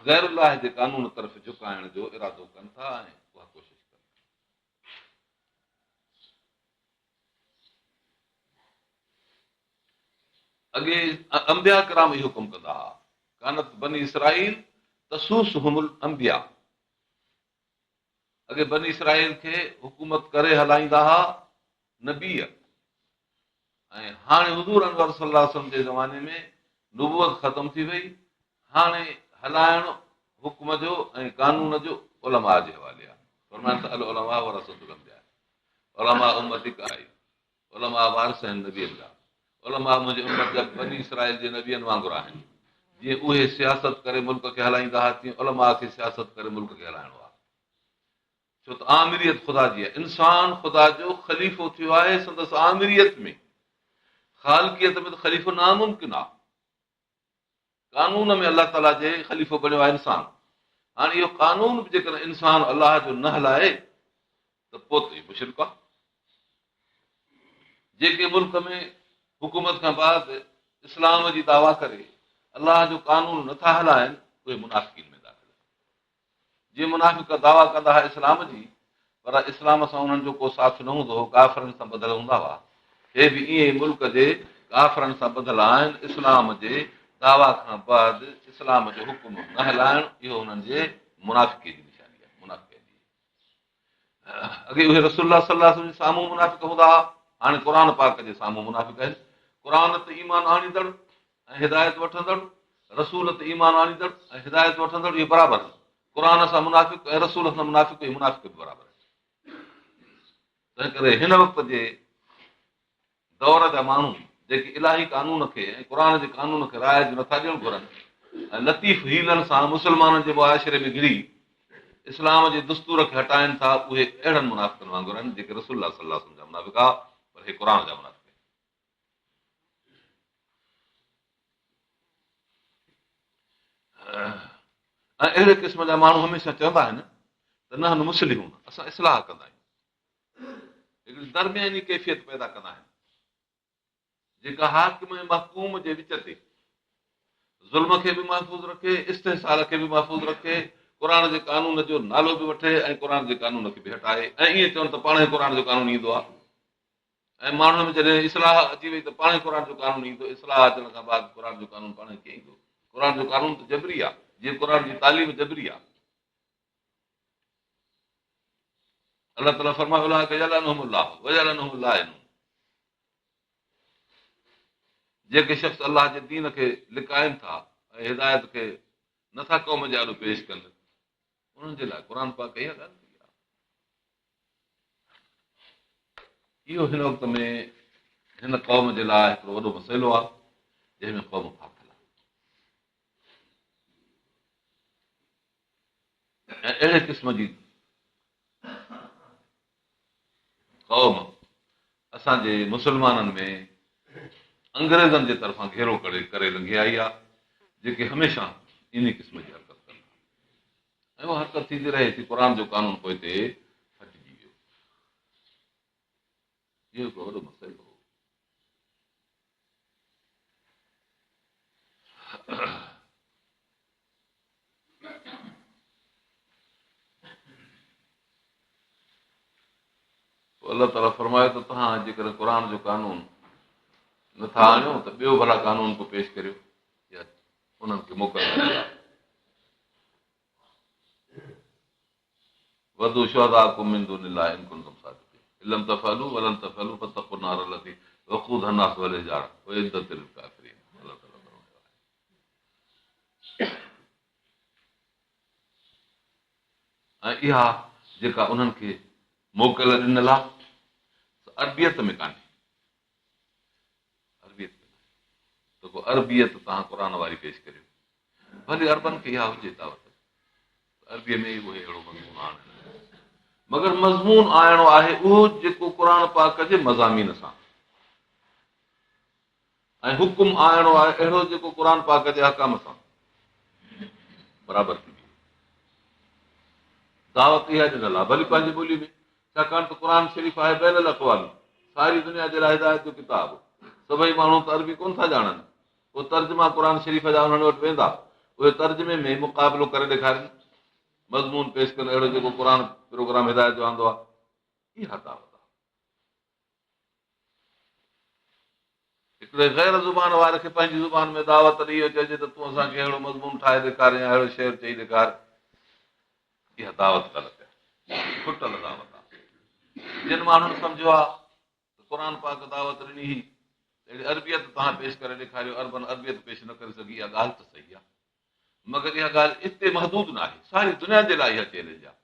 ग़ैरुल्लाह जे कानून तरफ़ झुकाइण जो इरादो कनि था ऐं उहा कोशिश कनि। अॻे अंबिया किराम इहो हुकुम कंदा हुआ, कानत बनी इसराईल तसूसहुमुल अंबिया। अॻे बनी इसराईल खे हुकूमत करे हलाईंदा हुआ नबी, ऐं हाणे हुज़ूर अनवर सल्लल्लाहु अलैहि वसल्लम जे ज़माने में नुबुवत ख़तम थी वई। हाणे हलाइण हुकुम जो ऐं कानून जो उलमा जे हवाले आहे। फरमाइनि था अल उलमा वरसतुल अंबिया, उलमा उम्मती काई, उलमा वारिस आहिनि नबीअनि जा। उलमा मुंहिंजे उम्मत जा बनी इसराईल जे नबीअनि वांगुरु आहिनि। जीअं उहे सियासत करे मुल्क खे हलाईंदा हुआ, तीअं उलमा खे सियासत करे मुल्क खे हलाइणो आहे। छो त आमिरियत ख़ुदा जी आहे। इंसान ख़ुदा जो ख़लीफ़ो थियो आहे संदसि आमिरियत में। ख़ालकियत में त ख़लीफ़ो नामुमकिन आहे। कानून में अलाह ताला जे ख़लीफ़ो बणियो आहे इंसान। हाणे इहो कानून बि जेकॾहिं इंसान अलाह जो न हलाए त पोइ त इहो मुशरिक आहे। जेके मुल्क में हुकूमत खां बाद इस्लाम जी दावा करे अलाह जो कानून नथा हलाइनि, उहे मुनाफ़िकीन में दाख़िल आहिनि। जीअं मुनाफ़िक दावा कंदा हुआ इस्लाम जी, पर इस्लाम सां उन्हनि जो को साथ न हूंदो हो, काफ़िरनि सां ॿधल हूंदा हुआ। हे बि ईअं मुल्क जे काफ़िरनि सां ॿधल आहिनि। इस्लाम जे दावा खां बाद इस्लाम जो हुकुम न हलाइणु, इहो हुननि जे मुनाफ़िकी जी निशानी आहे। मुनाफ़िक जी अॻे उहे रसूलुल्लाह सल्लल्लाहु अलैहि वसल्लम जे साम्हूं मुनाफ़िक हूंदा हुआ, हाणे क़ुर पाक जे साम्हूं मुनाफ़िक आहिनि। क़ुर ते ईमान आणींदड़ ऐं हिदायत वठंदड़, रसूल ते ईमान आणींदड़ ऐं हिदायत वठंदड़, इहे बराबरि आहिनि। क़ुर सां मुनाफ़िक ऐं रसूल सां मुनाफ़िक, इहे मुनाफ़िक बि बराबरि आहिनि। तंहिं करे हिन वक़्त जे दौर जा माण्हू जेके इलाही कानून खे ऐं क़ुर जे कानून खे राइज नथा ॾियणु घुरनि ऐं लतीफ़ हीलनि सां मुस्लमाननि जे मुआशिरे में घिरी इस्लाम जे दस्तूर खे हटाइनि था, उहे अहिड़नि मुनाफ़िकनि वांगुरु आहिनि जेके रसूलुल्लाह सल्लल्लाहु अलैहि वसल्लम जा मुनाफ़िक आहे, पर हे क़ुर जा मुनाफ़िक। ऐं अहिड़े क़िस्म जा माण्हू हमेशह चवंदा आहिनि त न हिन मुस्लिम असां इस्लाह कंदा आहियूं। हिकिड़ी दरमियानी कैफ़ियत पैदा कंदा आहिनि जेका हाकिम ऐं महकूम जे विच ते ज़ुल्म खे बि महफ़ूज़ रखे, इस्तेहसाल खे बि महफ़ूज़ रखे, क़ुर जे कानून जो नालो बि वठे ऐं क़ुर जे कानून खे बि हटाए, ऐं ईअं चवनि त पाण ई क़ुर जो कानून ईंदो आहे। ऐं माण्हुनि में जॾहिं इस्लाह अची वई त पाण ई क़ुर जो कानून ईंदो। इस्लाह अचण खां बाद क़ुर जो कानून पाण ई कीअं ईंदो? क़ुर जो कानून त जबरी आहे, जीअं क़ुर जी तालीम जबरी आहे। अलाह ताला फरमायो जेके शख़्स अलाह जे दीन खे लिकाइनि था ऐं हिदायत खे नथा क़ौम जे आॾो पेश कनि, उन्हनि जे लाइ क़ुर पाक इहा ॻाल्हि थी आहे। इहो हिन वक़्त में हिन क़ौम जे लाइ हिकिड़ो वॾो मसइलो आहे जंहिंमें क़ौम फाथल आहे। ऐं अहिड़े क़िस्म जी क़ौम असांजे मुस्लमाननि में अंग्रेज़नि जे तरफ़ां घेरो करे लंघी आई आहे, जेके हमेशह इन क़िस्म जी हरकत कनि था। ऐं उहा हरकत थींदी रहे थी, क़ुर जो कानून पोइ ते हटिजी वियो। इहो हिकिड़ो वॾो मसइलो हो। अलाह ताला फरमायो त तव्हां जेकर क़ुर जो कानून नथा आणियो त ॿियो भला कानून को पेश करियो या उन्हनि खे मोकिलियो। वधू शुहदाकुम मिन दुनिल्लाहि इन कुंतुम सादिक़ीन इल्लम तफ़अलू वलन तफ़अलू फत्तक़ुन नार अल्लती वक़ूदहा अन्नास वल हिजारा उइद्दत लिल काफ़िरीन। अलाह ताला फरमायो आहे। ऐं इहा जेका उन्हनि खे मोकल ॾिनल आहे अरबियत में कान्हे, अरबियत में त को अरबियत तव्हां क़ुर वारी पेश करियो। भले अरबनि खे इहा हुजे दावत अरबीअ में ई उहे अहिड़ो मज़मून आणनि, मगर मज़मून आणिणो आहे उहो जेको क़ुर पाक जे मज़ामीन सां, ऐं हुकुम आणिणो आहे अहिड़ो जेको क़ुर पाक जे हकाम सां बराबरि थी। दावत इहा ॾिनल आहे भली पंहिंजी ॿोली में, छाकाणि त क़ुर शरीफ़ आहे बैनुल अक़वामी, सारी दुनिया जे लाइ हिदायत जो किताब। सभई माण्हू त अरबी कोन था ॼाणनि, उहे तर्जुमा क़ुर शरीफ़ जा उन्हनि वटि वेंदा, उहे तर्जुमे में मुक़ाबिलो करे ॾेखारनि, मज़मून पेश कनि अहिड़ो जेको क़ुर प्रोग्राम हिदायत जो आंदो आहे। इहा दावत आहे। हिकिड़े ग़ैर ज़ुबान वारे खे पंहिंजी ज़ुबान में दावत ॾेई चइजे त तूं असांखे अहिड़ो मज़मून ठाहे ॾेखार या अहिड़ो शेर चई ॾेखार, इहा दावत ग़लति आहे, खुटल दावत आहे। जिन माण्हुनि सम्झो आहे त क़ुर पाक दावत ॾिनी हुई अहिड़ी अरबियत तव्हां पेश करे ॾेखारियो, अरबन अरबियत पेश न करे सघी, इहा ॻाल्हि त सही आहे, मगर इहा ॻाल्हि इते महदूद न आहे, सारी दुनिया जे लाइ इहा चैलेंज आहे।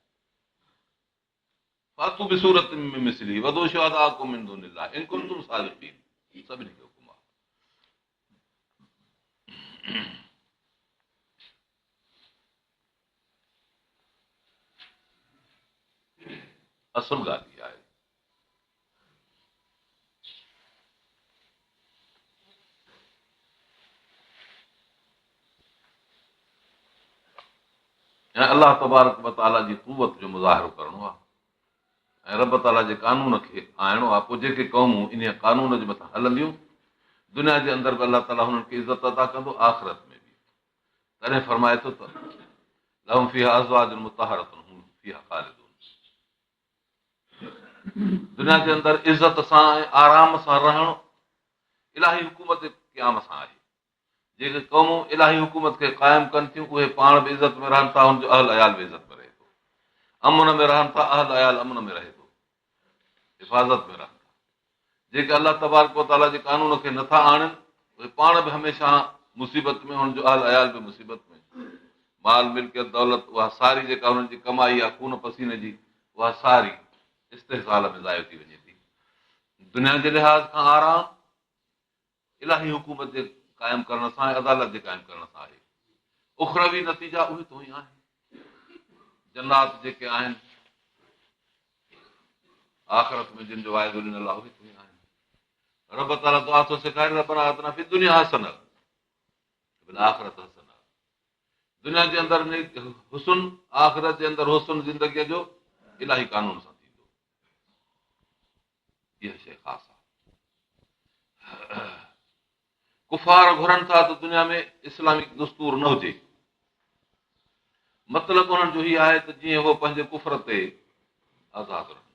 फातू बि सूरत में मिसली वधो शुहदाकुम मिन दुनिल्लाह इन कुंतुम सादिक़ीन, सभिनी खे हुकुम आहे। असुल ॻाल्हि इहा आहे। ऐं अलाह तबारक व तआला जी कुवत जो मुज़ाहिरो करणो आहे ऐं रब ताला जे कानून खे आणिणो आहे। पोइ जेके क़ौमूं इन कानून जे मथां हलंदियूं, दुनिया जे अंदरि बि अलाह ताला हुननि खे इज़त अदा कंदो, आख़िरत में बि। तॾहिं फरमाए थो त लहुम फीहा अज़वाजुन मुतहरतुन हुम फीहा ख़ालिदून। दुनिया जे अंदरि इज़त सां ऐं आराम सां रहणु इलाही हुकूमत जे क़याम सां आहे। जेके क़ौमूं इलाही हुकूमत खे क़ाइमु कनि थियूं, उहे पाण बि इज़त में रहनि था, हुनजो अहल अयाल बि इज़त में रहे थो, अमन में रहनि था, अहल अयाल अमन में रहे थो, हिफ़ाज़त में रहनि था। जेके अलाह तबारक व तआला जे कानून खे नथा आणनि, उहे पाण बि हमेशह मुसीबत में, हुनजो अहल अयाल बि मुसीबत में। माल मिल्कियत दौलत उहा सारी जेका हुननि जी कमाई आहे खून पसीने जी, उहा सारी इस्तेहसाल में ज़ायो थी वञे थी। दुनिया जे लिहाज़ खां आराम इलाही हुकूमत जे क़ाइमु करण सां ऐं अदालत जे क़ाइमु करण सां आहे। उखरवी नतीजा उहे तो ई आहिनि। जन्नात जेके आहिनि आख़िरत में जिन जो वाइदो ॾिनल आहे उहे तो ई आहिनि। रब ताला दुआ थो सेखारे रबना आतिना फी दुनिया हसन वल आख़िरत हसन। दुनिया जे अंदरि हुस्न, आख़िरत जे अंदरि हुस्न ज़िंदगीअ जो इलाही कानून सां थींदो। इहा शइ ख़ासि आहे। कुफार घुरनि था त दुनिया में इस्लामिक दस्तूर न हुजे। मतिलबु उन्हनि जो हीउ आहे त जीअं उहो पंहिंजे कुफर ते आज़ादु रहनि।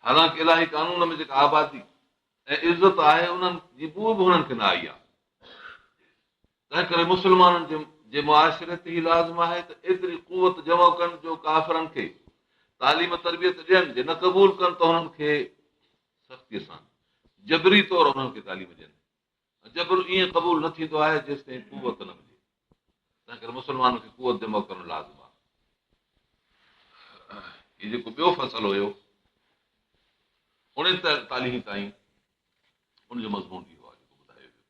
हालांकि इलाही कानून में जेका आबादी ऐं इज़त आहे उन्हनि जी बूअ बि हुननि खे न आई आहे। तंहिं करे मुस्लमाननि जे मुआशिरे ते ई लाज़िम आहे त एतिरी कुवत जमा कनि जो काफ़िरनि खे तालीम तरबियत ॾियनि, जे न क़बूल कनि त हुननि खे सख़्तीअ सां जबरी तौरु उन्हनि खे तालीम ॾियनि। जबर ईअं क़बूल न थींदो आहे जेसिताईं कुवत न मिले। तंहिं करे मुस्लमान खे कुवत जमा करणु लाज़िम आहे। हीउ जेको ॿियो फ़सल हुयो 49 ताईं उनजो मज़मून इहो आहे जेको ॿुधायो वियो।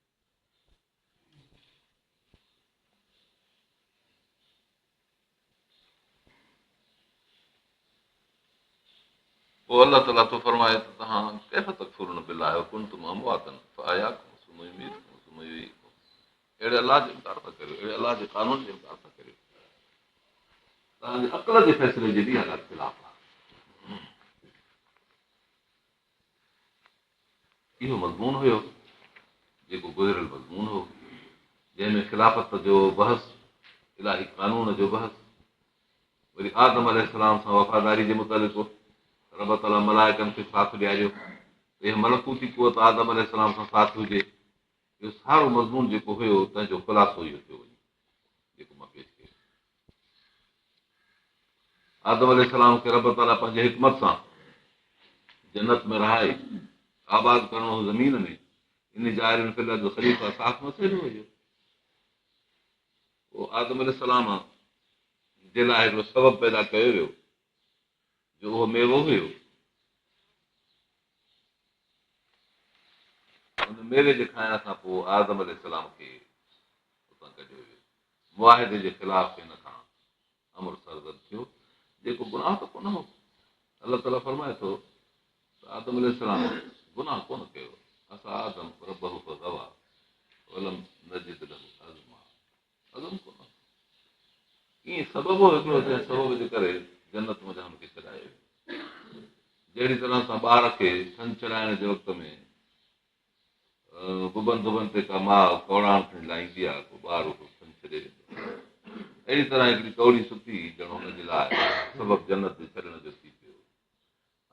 पोइ अलाह ताला थो फरमाए त तव्हां कैफ़ तकफुरून बिल्लाहि व कुंतुम अमवातन फअहयाकुम सुम्मा युमीतुकुम सुम्मा युहयीकुम। अहिड़े अलाह जो इनकार था करियो, अहिड़े अलाह जे कानून जो इनकार था करियो। तव्हांजे अक़ल जे फ़ैसिले जे बि हालात ख़िलाफ़ आहे। इहो मज़मून हुयो जेको गुज़िरियल मज़मून हो, जंहिंमें ख़िलाफ़त जो बहस, इलाही कानून जो बहस, वरी आदम अलैहिस्सलाम सां वफ़ादारी जे मुतालिक़ रब ताला मलाइकनि खे साथ ॾियारियो, इहा मलकूती कुवत आदम अलैहिस्सलाम सां साथ हुजे। इहो सारो मज़मून जेको हुयो तंहिंजो ख़ुलासो इहो थियो वञे जेको मां पेश कयो। आदम अलैहिस्सलाम खे रब ताला पंहिंजे हिकमत सां जन्नत में रहाए आबाद करणो हो ज़मीन में, इन जाइरनि फिल जो ख़लीफ़ा साफ़ मसइलो हुयो। पोइ आदम अलैहिस्सलाम जे लाइ हिकिड़ो सबबु पैदा कयो वियो जो उहो मेवो हुयो। उन मेवे जे खाइण खां पोइ आदम अलैहिस्सलाम खे उतां कढियो वियो। मुआहिदे जे ख़िलाफ़ हिन खां अमर सरज़द थियो, जेको गुनाह त कोन हो। अलाह ताला फरमाए थो त आदम अलैहिस्सलाम गुनाह कोन कयो। असां आदम रबहु फग़वा वलम नजिद लहू अज़मा। अज़म कोन ईअं सबबु हिकिड़ो जंहिं सबब जे करे जन्नत में हुनखे छॾायो। जहिड़ी तरह सां ॿार खे थन चढ़ाइण जे वक़्त में बुबन दुबन ते का माउ कौड़ाण खणी लाहींदी आहे, पोइ ॿार थन छॾे वेंदो। अहिड़ी तरह हिकिड़ी कौड़ी सुठी ॼण हुनजे लाइ सबबु जन्नत जे छॾण जो थी पियो।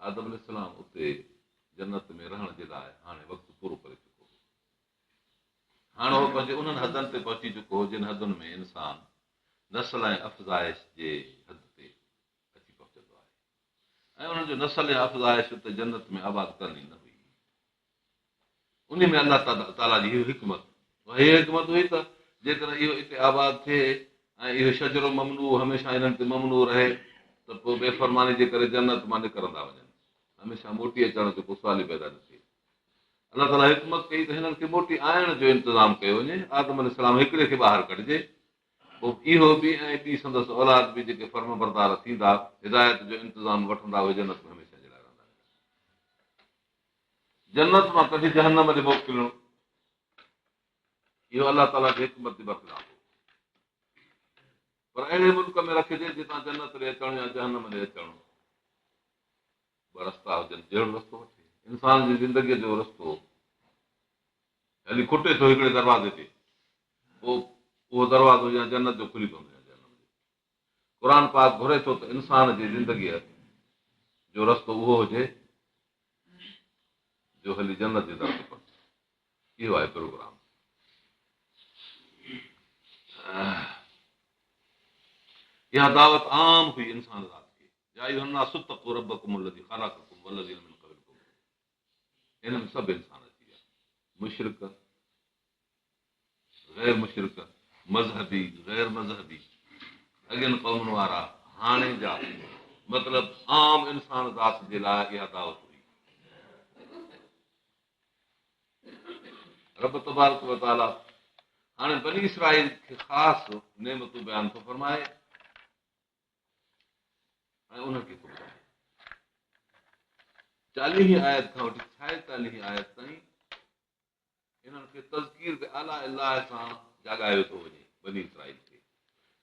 आदम अलैहिस्सलाम उते जन्नत में रहण जे लाइ हाणे वक़्तु पूरो करे चुको हो। हाणे उहो पंहिंजे उन्हनि हदनि ते पहुची चुको हो जिन हदुनि में इंसान नस्ल ऐं अफ़ज़ाइश जे हद ते अची पहुचंदो आहे। ऐं उन्हनि जो नस्ल ऐं अफ़ज़ाइश त जन्नत में आबाद करणी न हुई। उन में अलाह ताला जी इहो हिकमत हुई त जेकॾहिं इहो हिते आबाद थिए ऐं इहो शजरो ममनू हमेशह इन्हनि ते ममनू रहे त पोइ बेफ़रमानी जे करे जन्नत मां निकिरंदा वञनि, हमेशह मोटी अचण जो को सुवाल ई पैदा न थिए। अलाह ताला हिकमत कई त हिननि खे मोटी आणण जो इंतज़ाम कयो वञे। आदम अलैहिस्सलाम हिकिड़े खे ॿाहिरि कढिजे, पोइ इहो बि ऐं ॿी संदसि औलाद बि जेके फर्म बरदार थींदा, हिदायत जो इंतज़ाम वठंदा, उहे जन्नत में हमेशह जे लाइ रहंदा। जन्नत मां कढी जहन्नम ॾे मोकिलणो, इहो अलाह ताला जी हिकमत जे बरख़िलाफ़ हो। पर अहिड़े मुल्क में रखिजे जितां जन्नत ॾे अचणु या जहन्नम ॾे अचणु ॿ रस्ता हुजनि, जहिड़ो रस्तो वठे। इंसान जी ज़िंदगीअ जो रस्तो हली खुटे थो हिकिड़े दरवाज़े ते, पोइ उहो दरवाज़ो या जन्नत जो खुली पवंदो या जहन्नम जो। क़ुर पाक घुरे थो त इंसान जी ज़िंदगीअ जो रस्तो उहो हुजे जो हली जन्नत जे दर ते पहुचे। इहो आहे प्रोग्राम। इहा दावत आम हुई इंसान ज़ात खे। हिन में सभु इंसान अची विया, मुशरिक, गैर मुशरिक, मज़हबी, गैर मज़हबी, अॻियनि क़ौमुनि वारा, हाणे जा, मतिलबु आम इंसान ज़ात जे लाइ इहा दावत हुई। रब तबारक व तआला हाणे बनी इसराईल खे ख़ासि नेमतूं बयान थो फरमाए ऐं उनखे थो ॿुधाए। 40 आयत खां वठी 46 आयत ताईं इन्हनि खे तज़कीर ते आला इलाह सां जाॻायो थो वञे बनी इसराईल खे।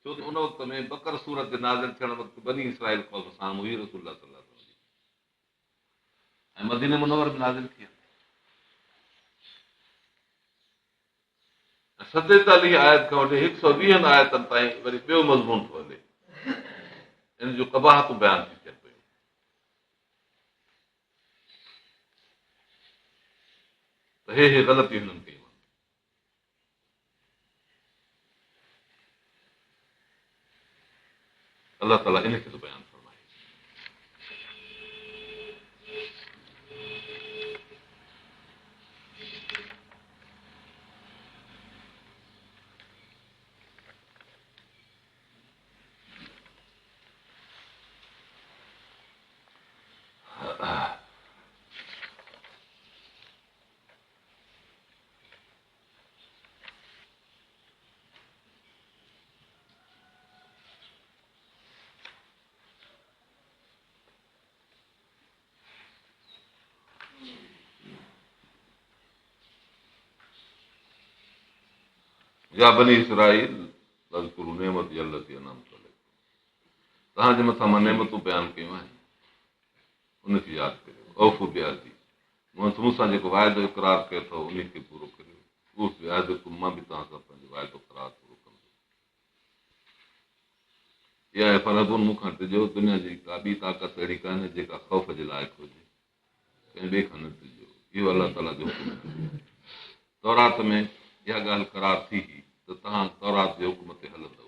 छो त उन वक़्त में बकर सूरत नाज़िल थियण वक़्तु बनी इसराईल क़ौम साम्हूं हुई रसूलुल्लाह सल्लल्लाहु अलैहि वसल्लम ऐं मदीने मुनव्वर में नाज़िल थी। 47 आयत खां वठी 120 आयतनि ताईं वरी ॿियो मज़मून थो हले, इन जूं कबाहतूं बयान थी थियनि पियूं। त हे ग़लतियूं हिननि कयूं। अलाह ताला इनखे थो बयान फरमाए। या बनी इसराईल तज़कुरू नेमती अल्लती अनअमतु अलैकुम, तव्हांजे मथां मां नेमतूं बयानु कयूं आहिनि उनखे यादि करियो। औफ़ू बिअहदी, मूंसां जेको वाइदो इक़रार कयो अथव उन खे पूरो करियो। उहो बिअहदकुम, मां बि तव्हां सां पंहिंजो वाइदो करार पूरो कंदुमि। इहा फरज़ुन मूंखां टिजो, दुनिया जी का ॿी ताक़त अहिड़ी कान्हे जेका ख़ौफ़ जे लाइक़ु हुजे, कंहिं ॿिए खां न टिजो। इहो अलाह ताला जो हुकुम आहे। तौरात में इहा ॻाल्हि करार थी त तव्हां तौरात जे हुकुम ते हलंदव,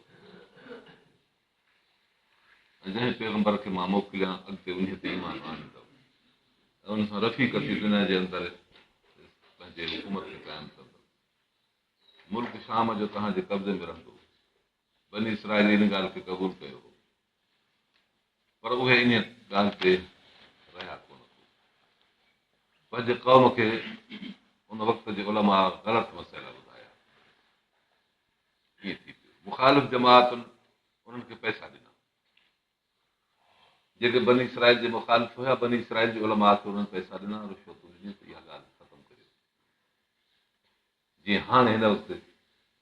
ऐं जंहिं पैगंबर खे मां मोकिलियां अॻिते उन ते ईमान आणींदव, ऐं उन सां रफ़ी कती दुनिया जे अंदरि पंहिंजे हुकूमत खे क़ाइमु कंदव। मुल्क शाम जो तव्हांजे कब्ज़े में रहंदो। बनी इसराईल इन ॻाल्हि खे क़बूल कयो हो, पर उहे इन ॻाल्हि ते रहिया कोन। पंहिंजे क़ौम खे उन वक़्त जे उलमा ग़लति मसइला ॿुधाया। कीअं थी पियो, मुखालिफ़ जमातुनि उन्हनि खे पैसा ॾिना। जेके बनी इसराईल जे मुखालिफ़ हुया, बनी इसराईल जे उलमा खे उन्हनि पैसा ॾिना, रिश्वतूं ॾिनियूं त इहा ॻाल्हि ख़तमु करियो। जीअं हाणे हिन वक़्तु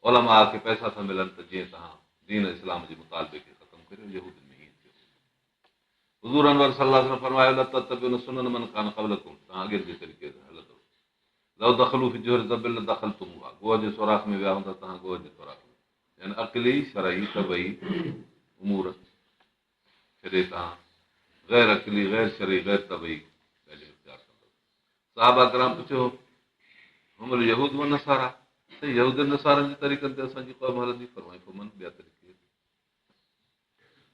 उलमा खे पैसा था मिलनि त जीअं तव्हां दीन इस्लाम जे मुतालबे खे ख़तमु करियो। यहूदियुनि में ईअं थियो। हुज़ूर अनवर सल्लल्लाहु अलैहि वसल्लम फरमायो, लत तबिउन सुनन मन कान क़बलकुम, तव्हां अॻे जे तरीक़े सां हलंदो। लव दख़लू फी जुहर ज़बिल दख़लतुमूहा, गोह जे सोराख़ में विया हूंदा तव्हां गोह जे सोराख़ में। यानी अक़ली शरई सभई उमूर छॾे तव्हां ग़ैर अक़ली ग़ैर शरई ग़ैर तबई ॻाल्हियूं इख़्तियार कंदव। साहबा कराम पुछियो, हमल यहूद व नसारा, यहूद नसारनि जे तरीक़नि ते असांजी क़ौम हलंदी? फरमाई फमन ॿिया तरीक़े।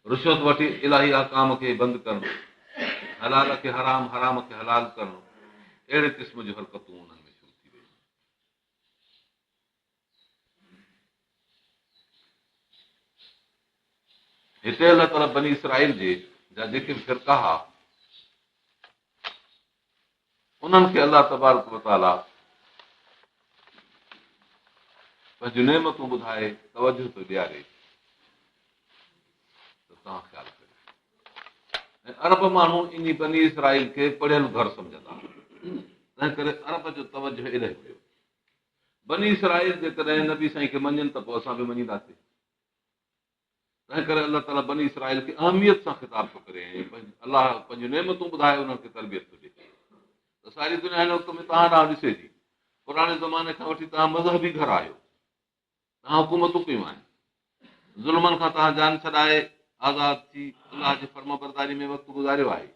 रिश्वत वठी इलाही अहकाम खे बंदि करणु, हलाल खे हराम, हराम खे हलाल करणु, अहिड़े क़िस्म जूं हरकतूं उन्हनि में शुरू थी वयूं। हिते अलाह ताला बनी इसराईल जे जा जेके बि फ़िरका हुआ उन्हनि खे अलाह तबारक व तआला पंहिंजूं नेमतूं ॿुधाए तवजो थो ॾियारे त तव्हां ख़्यालु करियो। ऐं अरब माण्हू इन बनी इसराईल खे पढ़ियल घर सम्झंदा, तंहिं करे अरब जो तवजो एॾे हुयो। बनी इसराईल जेकॾहिं नबी साईं खे मञनि त पोइ असां बि मञींदासीं। तंहिं करे अलाह ताला बनी इसराईल खे अहमियत सां ख़िताब थो करे, अलाह पंहिंजूं नेमतूं ॿुधाए उन्हनि खे तरबियत थो ॾिए। त सारी दुनिया हिन वक़्त में तव्हां ॾांहुं ॾिसे थी। पुराणे ज़माने खां वठी तव्हां मज़हबी घर आहियो, तव्हां हुकूमतूं कयूं आहिनि, ज़ुल्मनि खां तव्हां जान छॾाए आज़ाद थी अलाह जे फर्मबरदारी में वक़्तु गुज़ारियो आहे।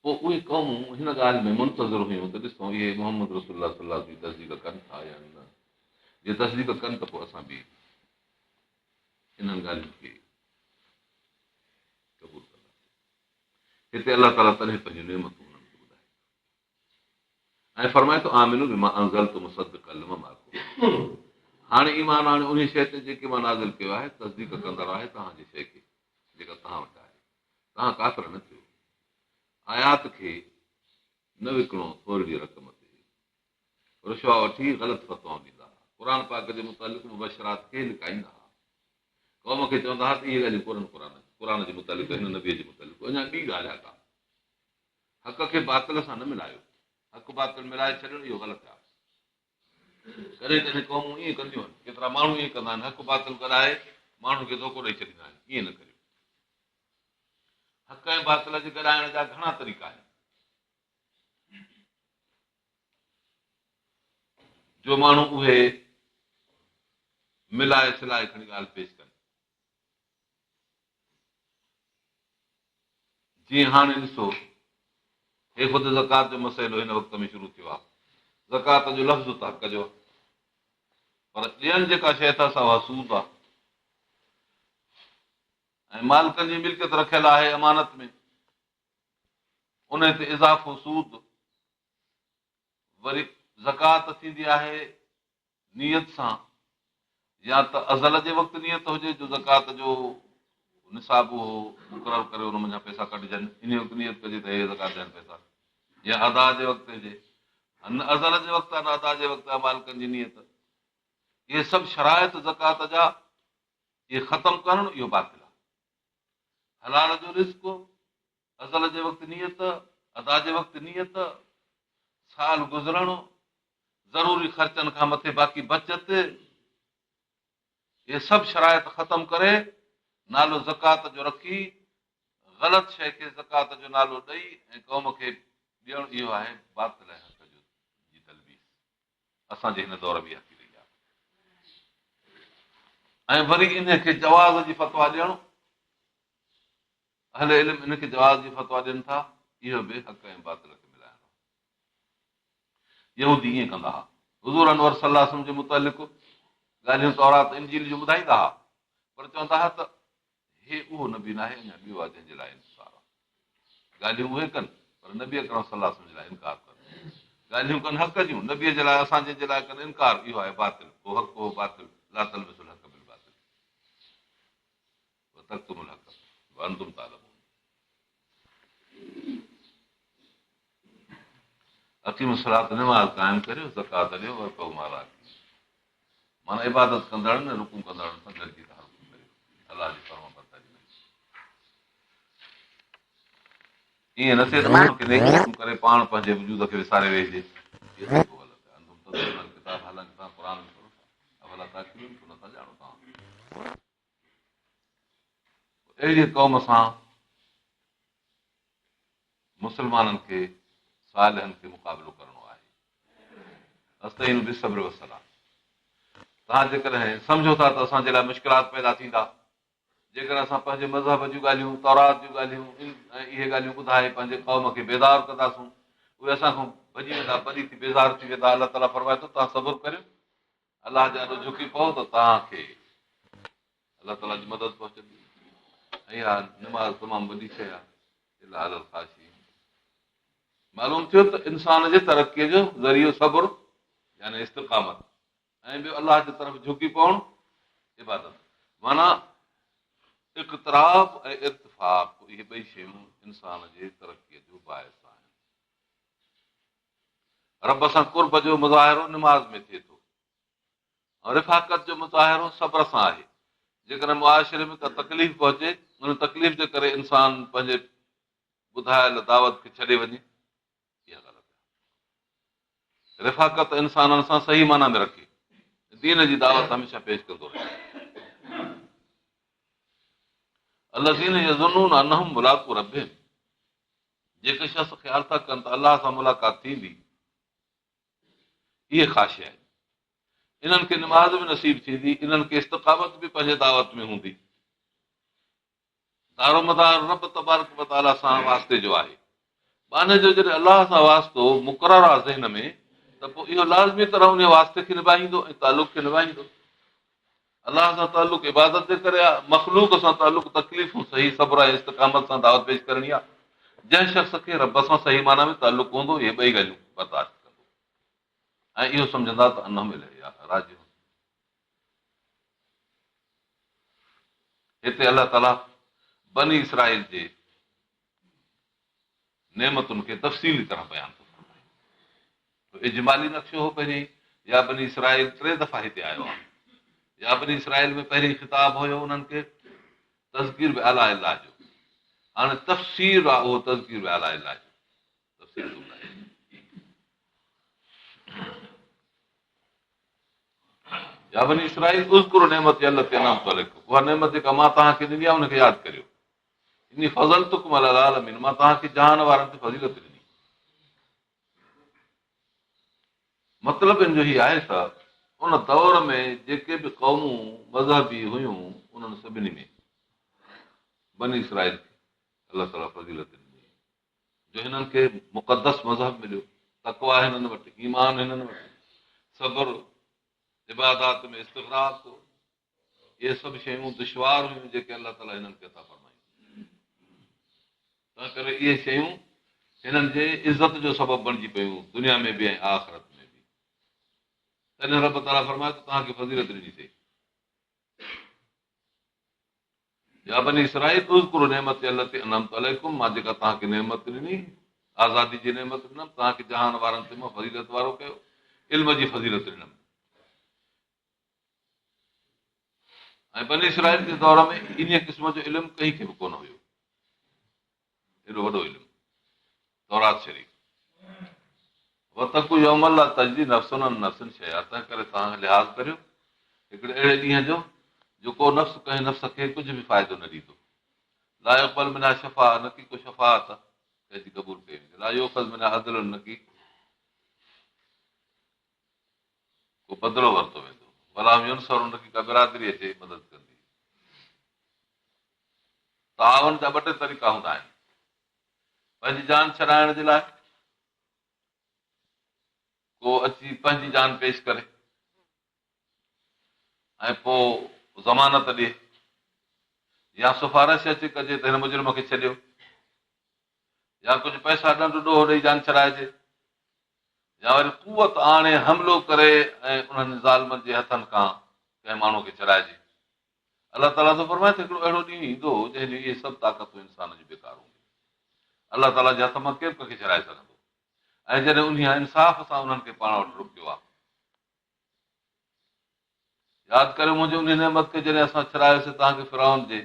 पोइ उहे क़ौमूं हिन ॻाल्हि में मुंतज़िर हुयूं त ॾिसो इहे मोहम्मद रसूलुल्लाह सल्लल्लाहु अलैहि वसल्लम जी तस्दीक कनि था या न। जे तस्दीक कनि त पोइ असां बि इन्हनि ॻाल्हियुनि खे क़बूल कंदासीं। हिते अलाह ताला तॾहिं पंहिंजूं नेमतूं उन्हनि खे ॿुधाए ऐं फरमाए थो, आमिनू बिमा अंज़लतु मुसद्दिक़न लिमा माअकुम, हाणे ईमान आणे उन शइ ते जेके मां नाज़िल कयो आहे, तस्दीक कंदड़ आहे तव्हांजी शइ खे जेका तव्हां वटि आहे। तव्हां काफ़िर न थियो। आयात खे न विकिणो थोरी रक़म ते, रुशवा वठी ग़लति फतवाऊं ॾींदा हुआ। क़ुर पाक जे मुतालिक़ मुबशरात खे लिकाईंदा हुआ। क़ौम खे चवंदा हुआ त इहे ॻाल्हियूं क़ुर जे मुतालिक़, हिन नबीअ जे मुतालिक़। अञा ॿी ॻाल्हि आहे का, हक़ खे बातिल सां न मिलायो। हक़ बातिल मिलाए छॾणु इहो ग़लति आहे। कॾहिं कॾहिं क़ौमूं ईअं कंदियूं आहिनि, केतिरा माण्हू ईअं कंदा आहिनि, हक़ बातिल कराए माण्हू खे धोखो ॾेई छॾींदा आहिनि। ईअं न करियो। हक़ ऐं बातिल जे ॻाल्हाइण जा घणा तरीक़ा आहिनि। जो माण्हू उहे मिलाए सिलाए खणी ॻाल्हि पेश कनि। जीअं हाणे ॾिसो, हे ख़ुदि ज़कात जो मसइलो हिन वक़्त में शुरू थियो आहे। ज़कात जो लफ़्ज़ त हक़ जो आहे, पर ॿियनि जेका शइ अथसि उहा सूद आहे। ऐं मालिकनि जी मिल्कियत रखियल आहे अमानत में, उन ते इज़ाफ़ो सूद। वरी ज़कात थींदी आहे नियत सां, या त अज़ल जे वक़्तु नियत हुजे जो ज़कात जो निसाब उहो मुक़ररु करे उन मुंहिंजा पैसा कढिजनि, इन वक़्तु नियत कजे त हे ज़कात ॾियनि पैसा, या अदा जे वक़्तु हुजे, न अज़ल जे वक़्तु आहे न अदा जे वक़्तु आहे मालिकनि जी नियत। इहे सभु शराइत ज़कात जा इहे ख़तमु करणु इहो बातिल आहे। हलाल जो रिस्क, अज़ल जे वक़्तु नियत, अदा जे वक़्तु नियत, साल गुज़रणो, ज़रूरी ख़र्चनि खां मथे बाक़ी बचत, इहे सभु शराइत ख़तम करे नालो ज़कात जो रखी ग़लति शइ खे ज़कात जो नालो ॾेई ऐं क़ौम खे ॾियणु, इहो आहे बातिल ऐं हक़ जो जी तलबीस। असांजे हिन दौर में हकी रही आहे। ऐं वरी इन खे जवाज़ जी फतवा ॾियणु, अहले इल्म इन खे जवाज़ जी फतवा ॾियनि था, इहो बि हक़ ऐं बातिल खे मिलाइणो। यहूदी ईअं कंदा हुआ। हुज़ूर अनवर सल्लल्लाहु अलैहि वसल्लम जे मुतालिक़ ॻाल्हियूं तौरात इंजील जो ॿुधाईंदा हुआ, पर चवंदा हुआ त हे उहो नबी न आहे, अञा ॿियो आहे जंहिंजे लाइ इंतज़ार आहे। ॻाल्हियूं उहे कनि पर नबी अकरम सल्लल्लाहु अलैहि वसल्लम जे लाइ इनकार कनि। ॻाल्हियूं कनि हक़ जूं, नबीअ जे लाइ असां जंहिंजे लाइ कनि इनकार, इहो आहे बातिल। पोइ हक़ हो बातिल, ला तलबिसुल हक़ बिल बातिल व तक्तुमुल हक़ व अंतुम तालमून। अकीम सलात नमाज़ क़ाइम करियो, ज़कात ॾियो, वरफ़उ माला माना इबादत कंदड़ न रुकू कंदड़ सां गॾिजी तारुफ़ करियो, अलाह जी फरमाबरदारी में। ईअं न थिए त माण्हू खे नेकी करे पाण पंहिंजे वजूद खे विसारे वेहिजे। किताब हालांकि तव्हां क़ुर में पढ़ो था, अवला ताक़ीद नथा ॼाणो तव्हां। अहिड़ी क़ौम सां मुस्लमाननि खे सालिहनि खे मुक़ाबिलो करणो आहे। अस्तईन बिसब्र वसला। तव्हां जेकॾहिं सम्झो था त असांजे लाइ मुश्किलात पैदा थींदा, जेकर असां पंहिंजे मज़हब जूं ॻाल्हियूं, तौरात जूं ॻाल्हियूं ऐं इहे ॻाल्हियूं ॿुधाए पंहिंजे क़ौम खे बेदार कंदासूं, उहे असांखां भॼी वेंदा, परी थी बेज़ार थी वेंदा। अलाह ताला फरमाए थो तव्हां सबुर करियो, अलाह जे ॾाढो झुकी पओ त तव्हांखे अलाह ताला जी मदद पहुचंदी। ऐं इहा निमाज़ तमामु वॾी शइ आहे। मालूम थियो त इंसान जे तरक़ीअ जो ज़रियो सबुर यानी इस्तिक़ामत, ऐं ॿियो अलाह जे तरफ़ झुकी पवणु इबादत। माना इक़्तिराब ऐं इर्तिफ़ाक़, इहे ॿई शयूं इंसान जे तरक़ीअ जो बाइस आहिनि। रब सां कुर्ब जो मुज़ाहिरो निमाज़ में थिए थो, ऐं रिफ़ाक़त जो मुज़ाहिरो सब्र सां आहे। जेकॾहिं मुआशिरे में का तकलीफ़ पहुचे, उन तकलीफ़ जे करे इंसान पंहिंजे ॿुधायल दावत खे छॾे वञे, इहा ग़लति आहे। रिफ़ाक़त इंसाननि सां सही माना में रखे, दीन जी दावत हमेशह पेश कंदो रहे। अल्लज़ीन यज़ुन्नून अन्नहुम मुलाक़ू रब्बिहिम, जेके शख़्स ख़्याल था कनि त अलाह सां मुलाक़ात थींदी, इहे ख़ाशि आहिनि। इन्हनि खे निमाज़ बि नसीब थींदी, इन्हनि खे इस्तिक़ामत बि पंहिंजे दावत में हूंदी। दारोमदार रब तबारक व तआला सां वास्ते जो आहे। माने जो जॾहिं अलाह सां वास्तो मुक़ररु आहे ज़हन में, त पोइ इहो लाज़मी तरह उन वास्ते खे निभाईंदो ऐं तालुक़ खे निभाईंदो। अलाह सां तालुक़ इबादत जे करे आहे, मख़लूक सां तालुक़ तकलीफ़ूं सही सब्र ऐं इस्तिक़ामत सां दावत पेश करणी आहे। जंहिं शख़्स खे रब सां सही माना में तालुक़ हूंदो, इहे ॿई ॻाल्हियूं बर्दाश्त कंदो ऐं इहो सम्झंदा त अनहुम इलैहि राजिऊं। हिते अलाह ताला बनी इसराइल जे नेमतुनि खे तफ़सीली तरह बयान थो फरमाए। इजमाली नक्शो हो पहिरीं, या बनी इसराइल 3 दफ़ा हिते आयो आहे। या बनी इसराइल में पहिरीं ख़िताब हुयो उन्हनि खे तज़कीर बि अला इलाह जो, हाणे तफ़सीर आहे उहो तज़कीर बि अला इलाह जो। तफ़सीर या बनी इसराइल उज़कुर नेमत अल्लती अनअमतु अलैकुम, उहा नेमत जेका मां तव्हांखे ॾिनी आहे उनखे यादि करियो। इन फज़लतुकुम अलल आलमीन, मां तव्हांखे जहान वारनि ते फज़ीलत ॾिनी। मतिलबु इन जो ही आहे त उन दौर में जेके बि क़ौमूं मज़हबी हुयूं, उन्हनि सभिनी में बनी इसराइल खे अलाह ताला फज़ीलत ॾिनी, जो हिननि खे मुक़दस मज़हब मिलियो, तक़वा हिननि वटि, ईमान हिननि वटि, सब्र, इबादत में इस्तिग़राक़, इहे सभु शयूं दुश्वार हुयूं जेके अलाह ताला हिननि खे अता फरमायूं। तंहिं करे इहे शयूं हिननि जे इज़त जो सबबु बणिजी पियूं, दुनिया में बि ऐं आख़िरत में बि। तॾहिं रब ताला फरमाए त तव्हांखे फज़ीलत ॾिनीसीं। या बनी इसराइल उज़कुरु नेमत अल्लती अनअमतु अलैकुम, मां जेका तव्हांखे नेमत ॾिनी, आज़ादी जी नेमत ॾिनमि, तव्हांखे जहान वारनि ते मां फज़ीलत वारो कयो, इल्म जी फज़ीलत ॾिनमि। ऐं बनी इसराइल जे दौर में इन क़िस्म जो इल्मु कंहिंखे बि कोन हुयो, एॾो वॾो इल्मु तौरात शरीफ़। वतकु यौमल ला तजदी नफ़्सन अन नफ़्सिन शैआ, तंहिं करे तव्हां लिहाज़ करियो हिकिड़े अहिड़े ॾींहं जो जेको नफ़्स कंहिं नफ़्स खे कुझु बि फ़ाइदो न ॾींदो। ला युक़बल मिना शफ़ा, न की को शफ़ाअत कंहिंजी क़बूल कई वेंदी, ला युख़ज़ मिना अदल, न की को बदिलो वरितो वेंदो, भला युनसर, न की का बिरादरी अचे मदद कंदी। तावन जा ॿ टे तरीक़ा हूंदा आहिनि। पंहिंजी जान छॾाइण जे लाइ को अची पंहिंजी जान पेश करे ऐं पोइ ज़मानत ॾिए, या सिफारिश अची कजे त हिन मुजरिम खे छॾियो, या कुझु पैसा ॾंढ ॾोह ॾेई जान छॾाइजे, या वरी कुवत आणे हमिलो करे ऐं उन्हनि ज़ालमनि जे हथनि खां कंहिं माण्हू खे छॾाइजे। अलाह ताला थो फरमाए त हिकिड़ो अहिड़ो ॾींहुं ईंदो जंहिं ॾींहुं इहे सभु ताक़तूं इंसान जी बेकार हूंदियूं। अलाह ताला जे हथ मां केरु कंहिंखे छॾाए सघंदो, ऐं जॾहिं उन इंसाफ़ सां उन्हनि खे पाण वटि रुकियो आहे। यादि करियो मुंहिंजी उन नेमत खे जॾहिं असां छॾायोसीं तव्हांखे फिरौन जे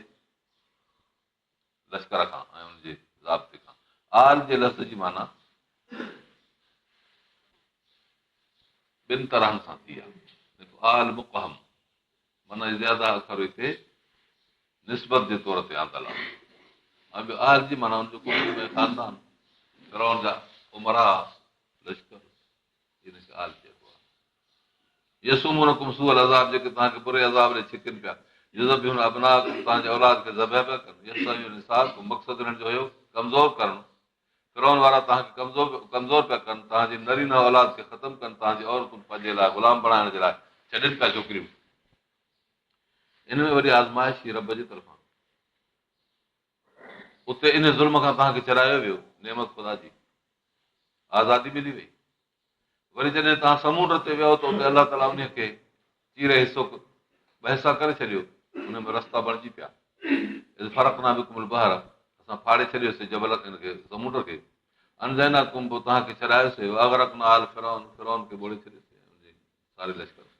लश्कर खां ऐं हुनजे ज़ाब्ते खां। आल जे लफ़्ज़ जी माना ॿिनि तरहनि सां थी आहे। आल मुक़हम माना ज़्यादा अखर हिते निस्बत जे तौर ते आंदल आहे, ऐं ॿियो आल जी माना हुनजो ख़ानदान, फिरौन जा उमरा, लश्कर, इनखे आल चइबो आहे। यसुमूनकुम सूअल अज़ाब, जेके तव्हांखे बुरे अज़ाब ॾे छिकनि पिया, युज़ब्बिहून अबनाअकुम, तव्हांजे औलाद खे ज़बह पिया कनि, यस्तहयून निसाअकुम, मक़सदु हिननि जो हुयो कमज़ोर करणु। फिरौन वारा तव्हांखे कमज़ोर पिया कनि, तव्हांजी नरीन औलाद खे ख़तमु कनि, तव्हांजी औरतुनि पंहिंजे लाइ ग़ुलाम बणाइण जे लाइ छॾनि पिया छोकिरियूं। इन में वरी आज़माइश ही रब जी तरफ़ां, उते इन ज़ुल्म खां तव्हांखे छॾायो वियो, नेमत ख़ुदा जी, आज़ादी मिली वई। वरी जॾहिं तव्हां समुंड ते वियो त उते अलाह ताला उन खे चीरे हिसो ॿ हिसा करे छॾियो, हुन में रस्ता बणिजी पिया। फ़र्क़ु न बि कुमल बहार, असां फाड़े छॾियोसीं जबल खे, समुंड खे। अनज़ैना कुम, पोइ तव्हांखे छॾायोसीं, अगरक न आल फिरौन, फिरौन खे ॿोड़े छॾियोसीं सारे लश्कर खे।